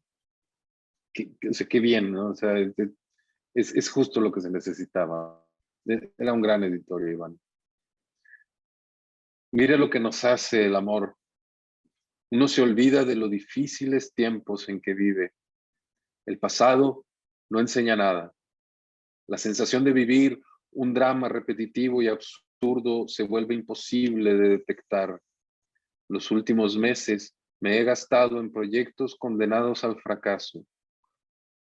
o sea, qué bien, ¿no? O sea, es justo lo que se necesitaba. Era un gran editor, Iván. Mire lo que nos hace el amor. Uno se olvida de los difíciles tiempos en que vive. El pasado no enseña nada. La sensación de vivir un drama repetitivo y absurdo se vuelve imposible de detectar. Los últimos meses me he gastado en proyectos condenados al fracaso.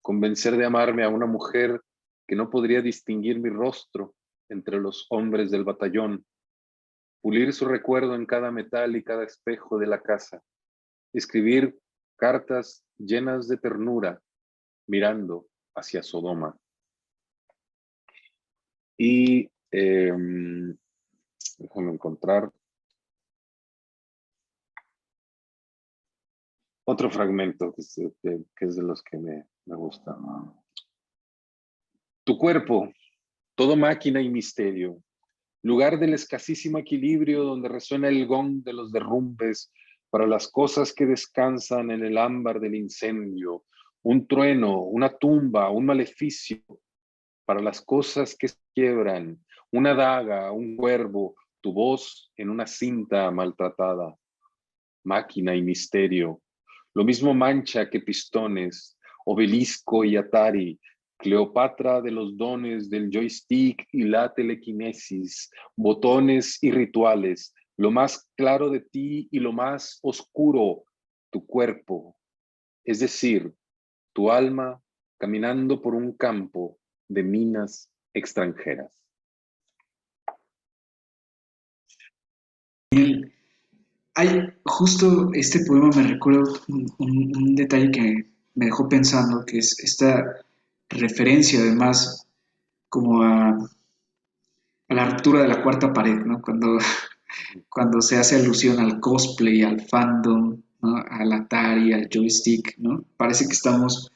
convencer de amarme a una mujer que no podría distinguir mi rostro entre los hombres del batallón, pulir su recuerdo en cada metal y cada espejo de la casa, escribir cartas llenas de ternura mirando hacia Sodoma. Y déjame encontrar otro fragmento que es de los que me gusta. Tu cuerpo, todo máquina y misterio, lugar del escasísimo equilibrio donde resuena el gong de los derrumbes para las cosas que descansan en el ámbar del incendio, un trueno, una tumba, un maleficio, para las cosas que se quiebran, una daga, un cuervo, tu voz en una cinta maltratada, máquina y misterio, lo mismo mancha que pistones, obelisco y Atari, Cleopatra de los dones del joystick y la telequinesis, botones y rituales, lo más claro de ti y lo más oscuro, tu cuerpo, es decir, tu alma caminando por un campo de minas extranjeras. Hay justo este poema me recuerda un detalle que me dejó pensando, que es esta referencia además como a la ruptura de la cuarta pared, ¿no? Cuando se hace alusión al cosplay, al fandom, ¿no? Al Atari, al joystick, ¿no? Parece que estamos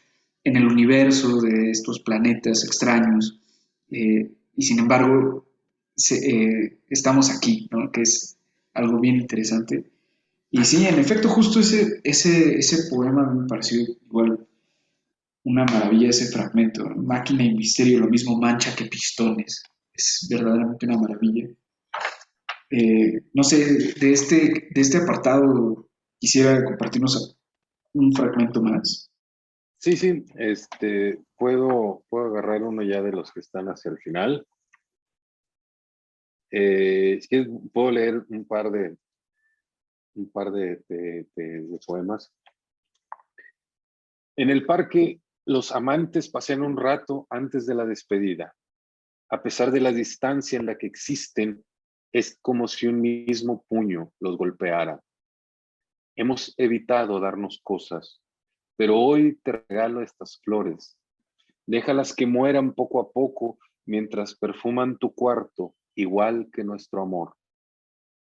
en el universo de estos planetas extraños y sin embargo estamos aquí, ¿no? Que es algo bien interesante. Y sí, en efecto, justo ese poema me pareció igual una maravilla, ese fragmento, ¿no? Máquina y misterio, lo mismo mancha que pistones. Es verdaderamente una maravilla. No sé, de este apartado quisiera compartirnos un fragmento más. Sí, puedo agarrar uno ya de los que están hacia el final. Si quieres, puedo leer un par de poemas. En el parque, los amantes pasean un rato antes de la despedida. A pesar de la distancia en la que existen, es como si un mismo puño los golpeara. Hemos evitado darnos cosas, pero hoy te regalo estas flores. Déjalas que mueran poco a poco mientras perfuman tu cuarto, igual que nuestro amor.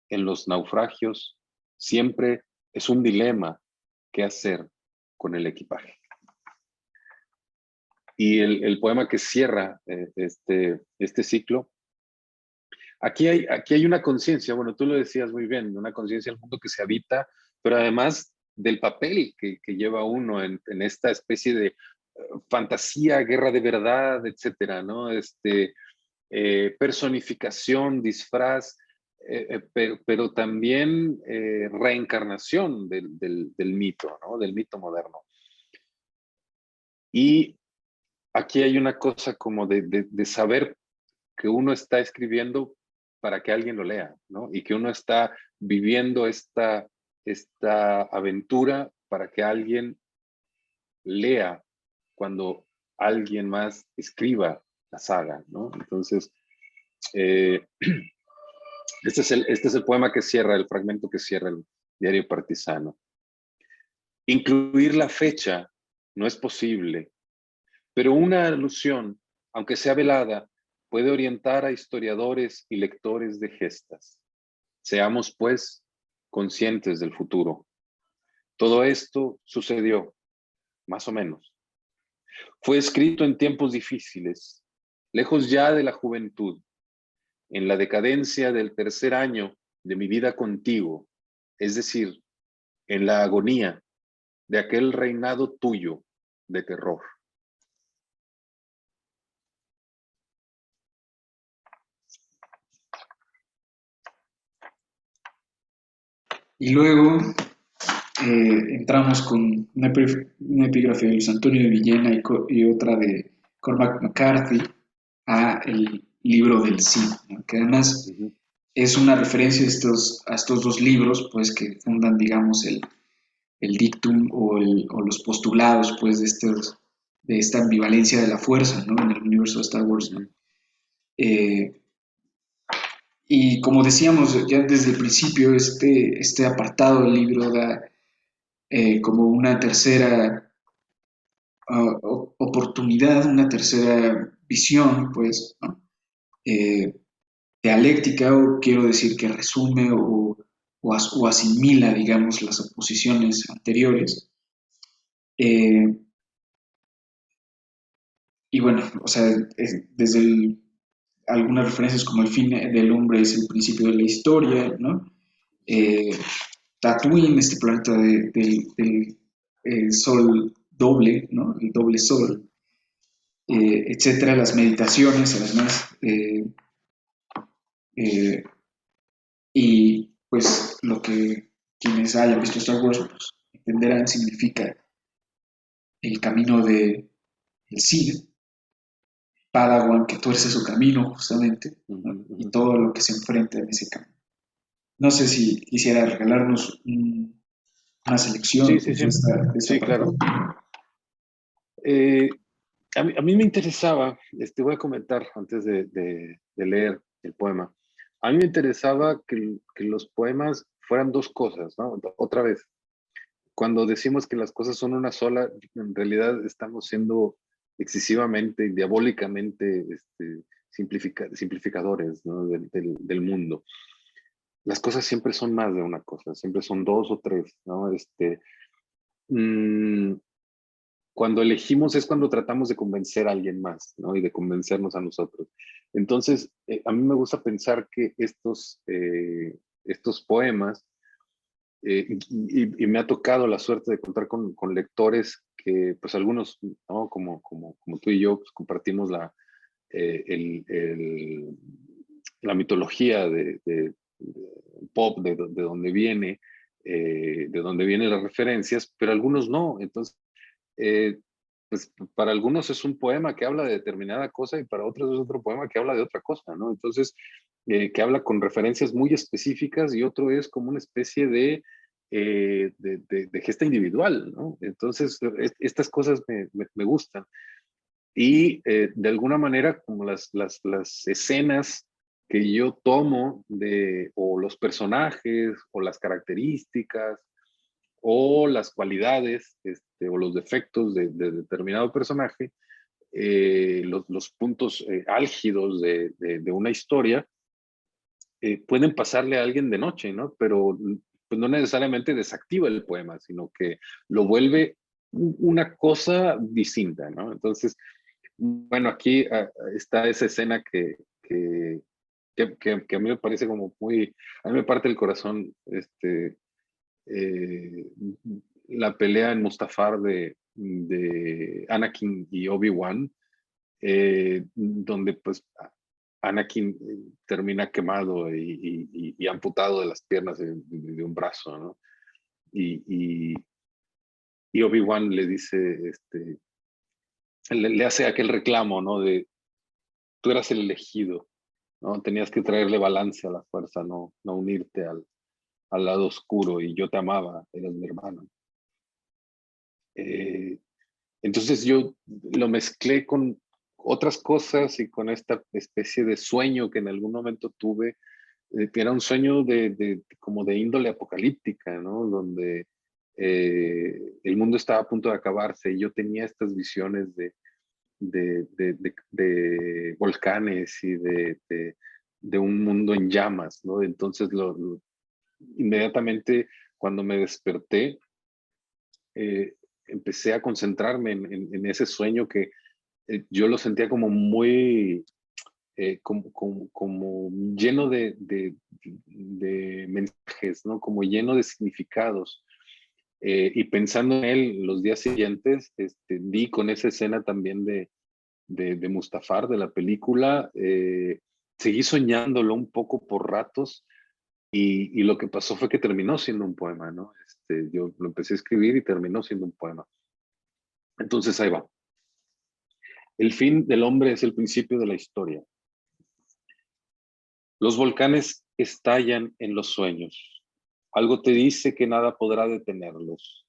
En los naufragios siempre es un dilema qué hacer con el equipaje. Y el poema que cierra este ciclo, aquí hay una conciencia, bueno, tú lo decías muy bien, una conciencia del mundo que se habita, pero además del papel que lleva uno en esta especie de fantasía, guerra de verdad, etcétera, ¿no? Personificación, disfraz, pero también reencarnación del mito, ¿no? Del mito moderno. Y aquí hay una cosa como de saber que uno está escribiendo para que alguien lo lea, ¿no? Y que uno está viviendo esta aventura para que alguien lea cuando alguien más escriba la saga, ¿no? Entonces, este es el poema que cierra, el fragmento que cierra el Diario Partisano. Incluir la fecha no es posible, pero una alusión, aunque sea velada, puede orientar a historiadores y lectores de gestas. Seamos, pues, conscientes del futuro. Todo esto sucedió, más o menos. Fue escrito en tiempos difíciles, lejos ya de la juventud, en la decadencia del tercer año de mi vida contigo, es decir, en la agonía de aquel reinado tuyo de terror. Y luego entramos con una epígrafe de Luis Antonio de Villena y otra de Cormac McCarthy a el libro del Cid, ¿no? Que además es una referencia a estos dos libros, pues que fundan, digamos, el dictum o los postulados, pues, esta ambivalencia de la fuerza, ¿no? En el universo de Star Wars, ¿no? Eh, y como decíamos ya desde el principio, este apartado del libro da como una tercera oportunidad, una tercera visión, pues, ¿no? Eh, dialéctica, o quiero decir que resume o asimila, digamos, las oposiciones anteriores. Eh, y bueno, o sea, desde algunas referencias como el fin del hombre es el principio de la historia, ¿no? Eh, Tatooine, este planeta del sol doble, ¿no? El doble sol, etcétera, las meditaciones, además, eh, y pues lo que quienes hayan visto Star Wars pues, entenderán significa el camino de el Cid, Padawan que tuerce su camino justamente, ¿no? Y todo lo que se enfrenta en ese camino. No sé si quisiera regalarnos una selección Sí, sí, pues, sí. de esta Sí, parte. claro. Eh, a mí me interesaba, voy a comentar antes de leer el poema, a mí me interesaba que los poemas fueran dos cosas, ¿no? Otra vez, cuando decimos que las cosas son una sola, en realidad estamos siendo excesivamente, diabólicamente simplificadores, ¿no? Del mundo. Las cosas siempre son más de una cosa, siempre son dos o tres, ¿no? Mm, cuando elegimos es cuando tratamos de convencer a alguien más, ¿no? Y de convencernos a nosotros. Entonces, a mí me gusta pensar que estos poemas, y me ha tocado la suerte de contar con lectores que, pues algunos, ¿no? Como tú y yo, pues compartimos eh, el, el, la mitología de pop, de donde viene, de donde vienen las referencias, pero algunos no. Entonces, eh, pues para algunos es un poema que habla de determinada cosa y para otros es otro poema que habla de otra cosa, ¿no? Entonces, que habla con referencias muy específicas y otro es como una especie de gesta individual, ¿no? Entonces, estas cosas me gustan. Y de alguna manera, como las escenas que yo tomo o los personajes, o las características, o las cualidades, o los defectos de determinado personaje, los puntos álgidos de una historia, pueden pasarle a alguien de noche, ¿no? Pero pues, no necesariamente desactiva el poema, sino que lo vuelve una cosa distinta, ¿no? Entonces, bueno, aquí está esa escena que a mí me parece como muy, a mí me parte el corazón, eh, la pelea en Mustafar de Anakin y Obi-Wan, donde pues Anakin termina quemado y amputado de las piernas de un brazo, ¿no? Y, y Obi-Wan le dice, le hace aquel reclamo, ¿no? De tú eras el elegido, ¿no? Tenías que traerle balance a la fuerza, no unirte al lado oscuro y yo te amaba, eras mi hermano. Eh, entonces yo lo mezclé con otras cosas y con esta especie de sueño que en algún momento tuve, que era un sueño como de índole apocalíptica, ¿no? Donde el mundo estaba a punto de acabarse y yo tenía estas visiones de volcanes y de un mundo en llamas, ¿no? Entonces, inmediatamente cuando me desperté, eh, empecé a concentrarme en ese sueño que yo lo sentía como muy, como lleno de mensajes, ¿no? Como lleno de significados. Y pensando en él los días siguientes, di con esa escena también de Mustafar, de la película, seguí soñándolo un poco por ratos y lo que pasó fue que terminó siendo un poema, ¿no? Yo lo empecé a escribir y terminó siendo un poema. Entonces ahí va. El fin del hombre es el principio de la historia. Los volcanes estallan en los sueños. Algo te dice que nada podrá detenerlos.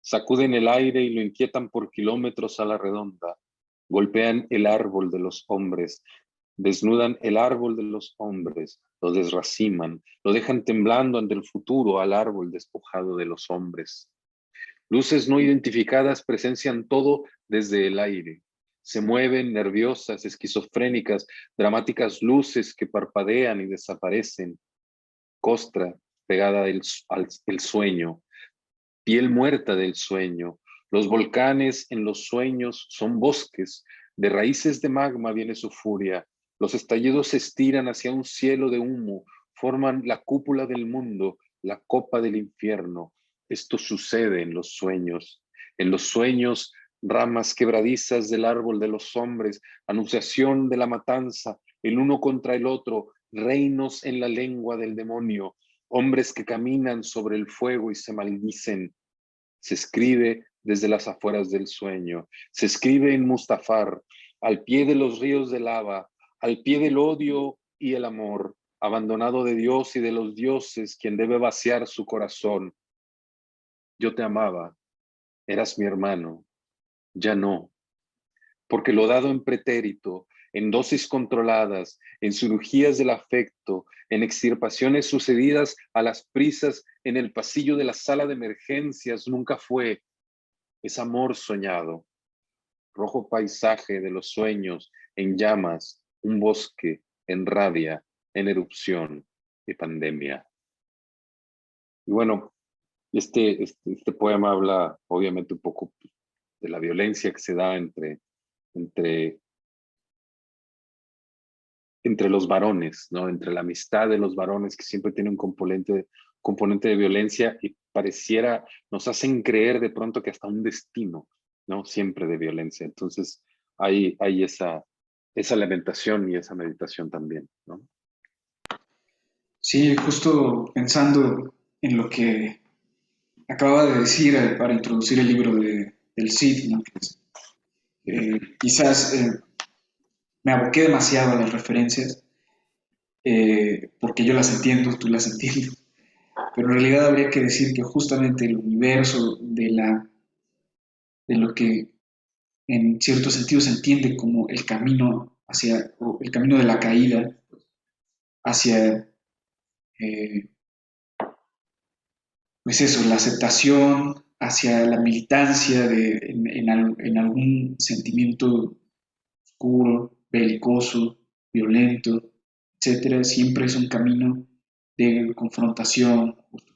Sacuden el aire y lo inquietan por kilómetros a la redonda. Golpean el árbol de los hombres, desnudan el árbol de los hombres, lo desraciman, lo dejan temblando ante el futuro al árbol despojado de los hombres. Luces no identificadas presencian todo desde el aire. Se mueven nerviosas, esquizofrénicas, dramáticas luces que parpadean y desaparecen. Costra pegada el sueño, piel muerta del sueño. Los volcanes en los sueños son bosques. De raíces de magma viene su furia. Los estallidos se estiran hacia un cielo de humo, forman la cúpula del mundo, la copa del infierno. Esto sucede en los sueños. En los sueños, ramas quebradizas del árbol de los hombres, anunciación de la matanza, el uno contra el otro, reinos en la lengua del demonio, hombres que caminan sobre el fuego y se maldicen. Se escribe desde las afueras del sueño, se escribe en Mustafar, al pie de los ríos de lava, al pie del odio y el amor, abandonado de Dios y de los dioses, quien debe vaciar su corazón. Yo te amaba, eras mi hermano, ya no, porque lo dado en pretérito, en dosis controladas, en cirugías del afecto, en extirpaciones sucedidas a las prisas en el pasillo de la sala de emergencias, nunca fue. Es amor soñado, rojo paisaje de los sueños, en llamas, un bosque, en rabia, en erupción y pandemia. Y bueno, este poema habla obviamente un poco de la violencia que se da entre los varones, ¿no? Entre la amistad de los varones, que siempre tiene un componente de violencia, y pareciera, nos hacen creer de pronto que hasta un destino, ¿no? Siempre de violencia. Entonces hay esa lamentación y esa meditación también, ¿no? Sí, justo pensando en lo que acababa de decir para introducir el libro del Cid, ¿no? Quizás me aboqué demasiado a las referencias, porque yo las entiendo, tú las entiendes, pero en realidad habría que decir que justamente el universo de lo que en cierto sentido se entiende como el camino o el camino de la caída hacia, eh, pues eso, la aceptación, hacia la militancia en algún sentimiento oscuro, belicoso, violento, etcétera, siempre es un camino de confrontación justo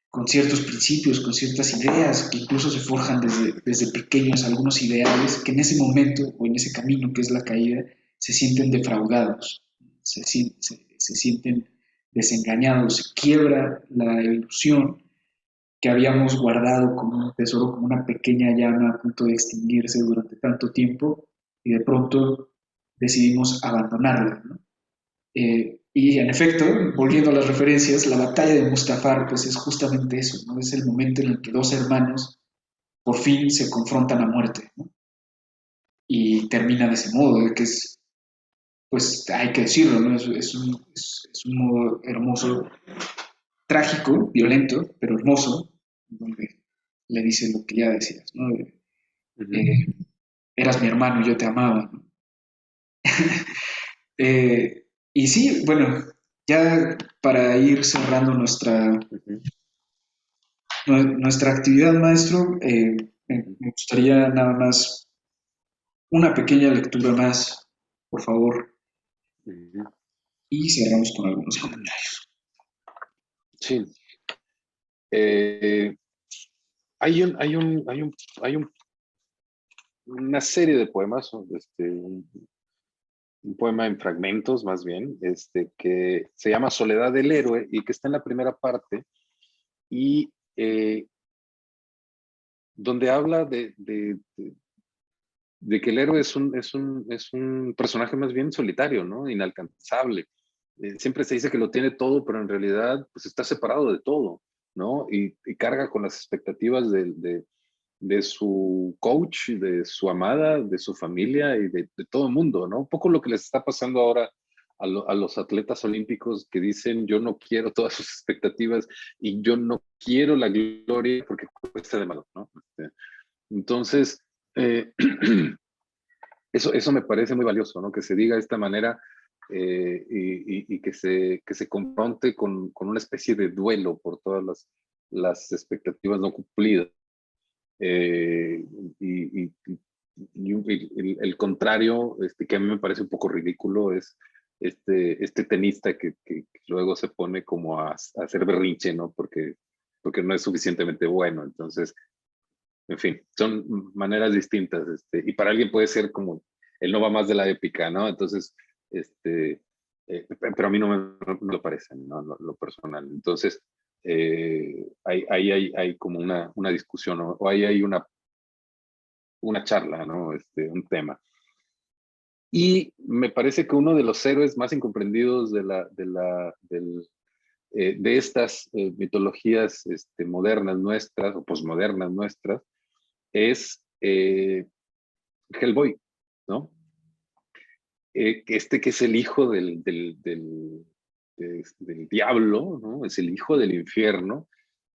con ciertos principios, con ciertas ideas que incluso se forjan desde pequeños, algunos ideales que en ese momento o en ese camino que es la caída se sienten defraudados, se sienten desengañados, se quiebra la ilusión que habíamos guardado como un tesoro, como una pequeña llama a punto de extinguirse durante tanto tiempo y de pronto decidimos abandonarla, ¿no? Y en efecto, volviendo a las referencias, la batalla de Mustafar pues es justamente eso, ¿no? Es el momento en el que dos hermanos por fin se confrontan a muerte, ¿no? Y termina de ese modo, de que es, pues hay que decirlo, ¿no? Es un modo hermoso, trágico, violento, pero hermoso, donde le dice lo que ya decías, ¿no? Ujú, Eh, eras mi hermano, yo te amaba, ¿no? Y sí, bueno, ya para ir cerrando ujú, nuestra actividad, maestro, me gustaría nada más una pequeña lectura más, por favor, ujú. y cerramos con algunos comentarios. Sí. Eh, hay una serie de poemas, un poema en fragmentos más bien, que se llama Soledad del Héroe y que está en la primera parte, y donde habla de que el héroe es un personaje más bien solitario, ¿no? Inalcanzable. Siempre se dice que lo tiene todo, pero en realidad pues está separado de todo, ¿no? Y carga con las expectativas de su coach, de su amada, de su familia y de todo el mundo, ¿no? Un poco lo que les está pasando ahora a los atletas olímpicos que dicen, yo no quiero todas sus expectativas y yo no quiero la gloria porque cuesta de malo, ¿no? Entonces, eh, eso me parece muy valioso, ¿no? Que se diga de esta manera y que se confronte con una especie de duelo por todas las expectativas no cumplidas. Eh, y, y, el contrario, que a mí me parece un poco ridículo, es este tenista que luego se pone como a hacer berrinche, ¿no? Porque no es suficientemente bueno. Entonces, en fin, son maneras distintas. Y para alguien puede ser como, él no va más de la épica, ¿no? Entonces, pero a mí no me lo parece, ¿no? Lo personal. Entonces, ahí hay como una discusión, ¿no? O ahí hay una charla, ¿no? Un tema. Y me parece que uno de los héroes más incomprendidos de estas mitologías modernas nuestras o posmodernas nuestras es Hellboy, ¿no? Que es el hijo del diablo, ¿no? Es el hijo del infierno,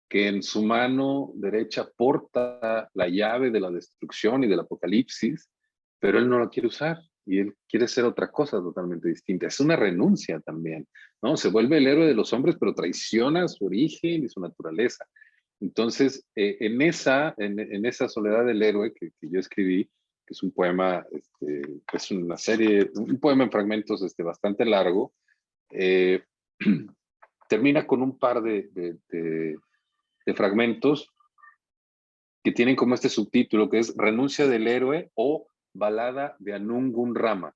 que en su mano derecha porta la llave de la destrucción y del apocalipsis, pero él no la quiere usar y él quiere ser otra cosa totalmente distinta. Es una renuncia también, ¿no? Se vuelve el héroe de los hombres, pero traiciona su origen y su naturaleza. Entonces, en esa soledad del héroe que yo escribí, que es un poema, es una serie, un poema en fragmentos bastante largo, eh, termina con un par de fragmentos que tienen como este subtítulo que es Renuncia del héroe o Balada de Anungun Rama,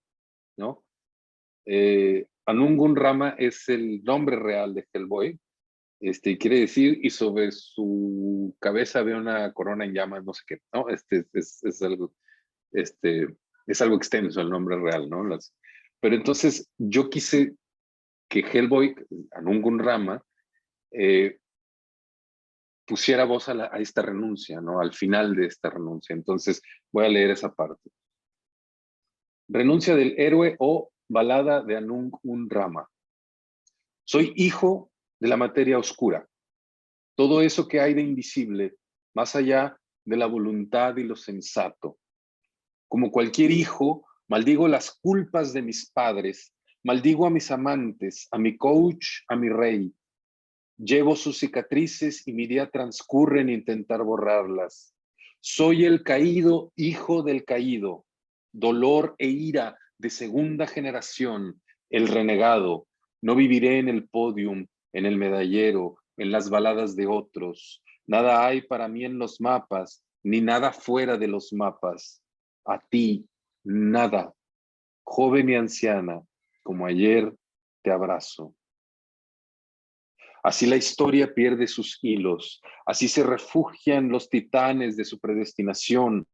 ¿no? Anungun Rama es el nombre real de Hellboy, quiere decir, y sobre su cabeza ve una corona en llamas, no sé qué, ¿no? Es algo extenso el nombre real, ¿no? Pero entonces yo quise que Hellboy, Anungun Rama, pusiera voz a esta renuncia, ¿no? Al final de esta renuncia. Entonces voy a leer esa parte. Renuncia del héroe o balada de Anungun Rama. Soy hijo de la materia oscura. Todo eso que hay de invisible, más allá de la voluntad y lo sensato. Como cualquier hijo, maldigo las culpas de mis padres, maldigo a mis amantes, a mi coach, a mi rey. Llevo sus cicatrices y mi día transcurre en intentar borrarlas. Soy el caído, hijo del caído, dolor e ira de segunda generación, el renegado. No viviré en el podium, en el medallero, en las baladas de otros. Nada hay para mí en los mapas, ni nada fuera de los mapas. A ti, nada. Joven y anciana, como ayer, te abrazo. Así la historia pierde sus hilos, así se refugian los titanes de su predestinación,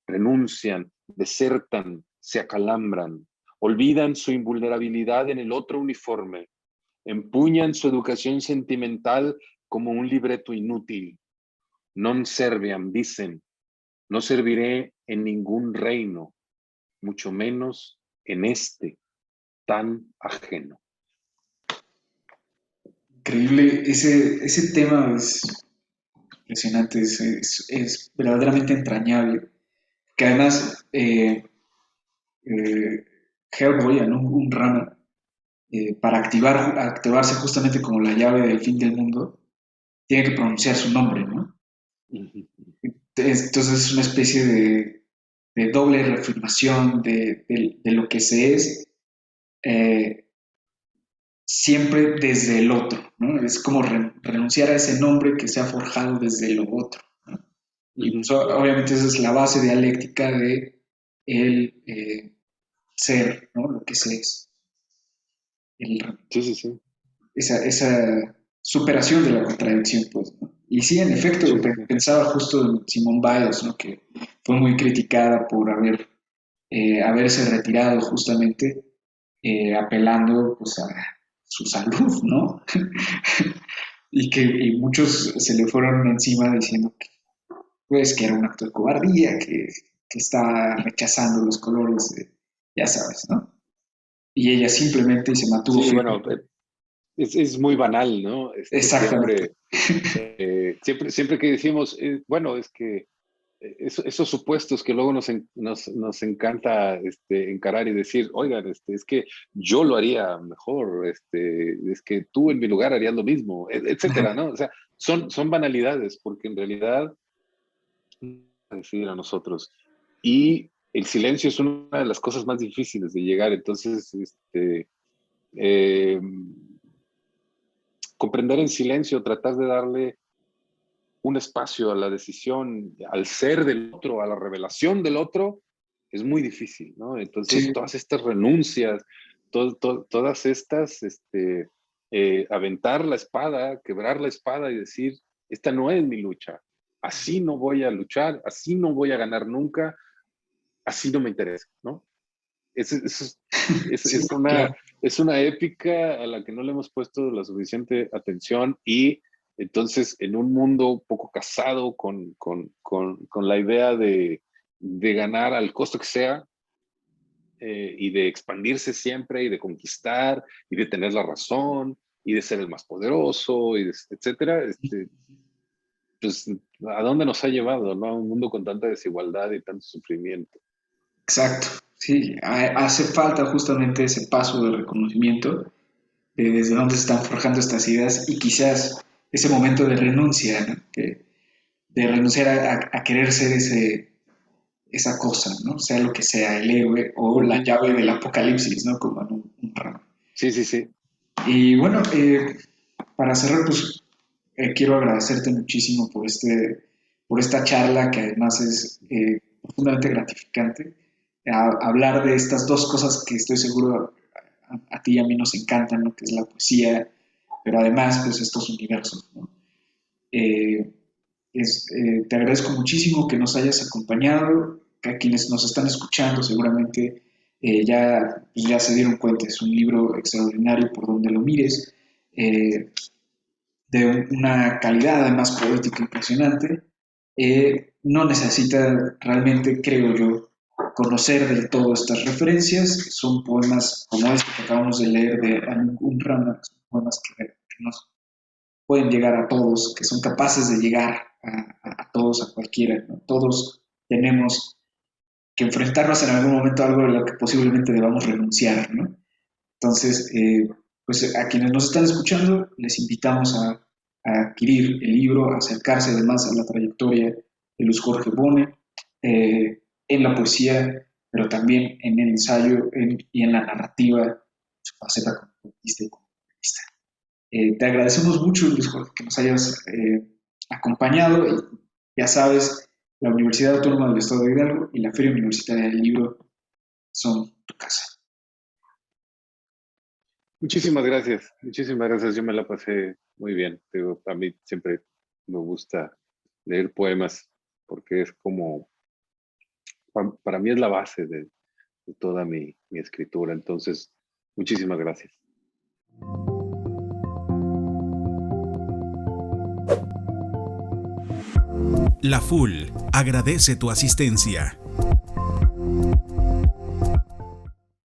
renuncian, desertan, se acalambran, olvidan su invulnerabilidad en el otro uniforme, empuñan su educación sentimental como un libreto inútil. Non serviam, dicen, no serviré en ningún reino, mucho menos en este tan ajeno. Increíble, ese tema es impresionante, es verdaderamente entrañable. Que además, Hellboy, ¿no? Un rama, para activarse justamente como la llave del fin del mundo, tiene que pronunciar su nombre, ¿no? Entonces es una especie de doble reafirmación de lo que se es, eh, siempre desde el otro, ¿no? Es como renunciar a ese nombre que se ha forjado desde lo otro, ¿no? Y pues, obviamente esa es la base dialéctica de el ser, ¿no? Lo que se es. Sí. Esa superación de la contradicción, pues, ¿no? Y sí, en efecto, Sí. pensaba justo en Simone Biles, ¿no? Que fue muy criticada por haberse retirado justamente, apelando pues a su salud, ¿no? Y muchos se le fueron encima diciendo que, pues, que era un acto de cobardía, que estaba rechazando los colores, ya sabes, ¿no? y ella simplemente se mantuvo Sí, firme. bueno, es muy banal, ¿no? Exactamente. Siempre que decimos, bueno, es que esos supuestos que luego nos encanta encarar y decir, oigan, es que yo lo haría mejor, es que tú en mi lugar harías lo mismo, etcétera, ¿no? O sea, son banalidades, porque en realidad decir a nosotros. Y el silencio es una de las cosas más difíciles de llegar. Entonces, eh, comprender en silencio, tratar de darle un espacio a la decisión, al ser del otro, a la revelación del otro, es muy difícil, ¿no? Entonces, Sí, todas estas renuncias, todas estas, aventar la espada, quebrar la espada y decir, esta no es mi lucha, así no voy a luchar, así no voy a ganar nunca, así no me interesa, ¿no? sí, Es una, claro. es una épica a la que no le hemos puesto la suficiente atención y entonces en un mundo poco casado con la idea de ganar al costo que sea y de expandirse siempre y de conquistar y de tener la razón y de ser el más poderoso, etcétera, pues a dónde nos ha llevado, ¿no? Un mundo con tanta desigualdad y tanto sufrimiento. Exacto. Sí, hace falta justamente ese paso de reconocimiento de desde dónde se están forjando estas ideas y quizás ese momento de renuncia, ¿no? De renunciar a querer ser esa cosa, ¿no? Sea lo que sea, el héroe o la Ujú. llave del apocalipsis, ¿no? Como en un ramo. Sí, sí, sí. Y bueno, para cerrar, pues quiero agradecerte muchísimo por esta charla que además es profundamente gratificante. Hablar de estas dos cosas que estoy seguro a ti y a mí nos encantan, ¿no? Que es la poesía, pero además, pues estos universos, ¿no? Eh, te agradezco muchísimo que nos hayas acompañado, que a quienes nos están escuchando seguramente ya se dieron cuenta, es un libro extraordinario por donde lo mires, eh, de una calidad además poética impresionante. No necesita realmente, creo yo, conocer del todo estas referencias, son poemas como este que acabamos de leer de un Rama, son poemas que nos pueden llegar a todos, que son capaces de llegar a todos, a cualquiera, ¿no? Todos tenemos que enfrentarnos en algún momento a algo de lo que posiblemente debamos renunciar, ¿no? Entonces, pues a quienes nos están escuchando, les invitamos a adquirir el libro, a acercarse además a la trayectoria de Luis Jorge Bone, en la poesía, pero también en el ensayo y en la narrativa, su faceta como poetista y como periodista. Te agradecemos mucho, Luis Jorge, que nos hayas acompañado. Ya sabes, la Universidad Autónoma del Estado de Hidalgo y la Feria Universitaria del Libro son tu casa. Muchísimas gracias, muchísimas gracias. Yo me la pasé muy bien. Digo, a mí siempre me gusta leer poemas porque es como, para mí es la base de toda mi escritura. Entonces, muchísimas gracias. La FUL agradece tu asistencia.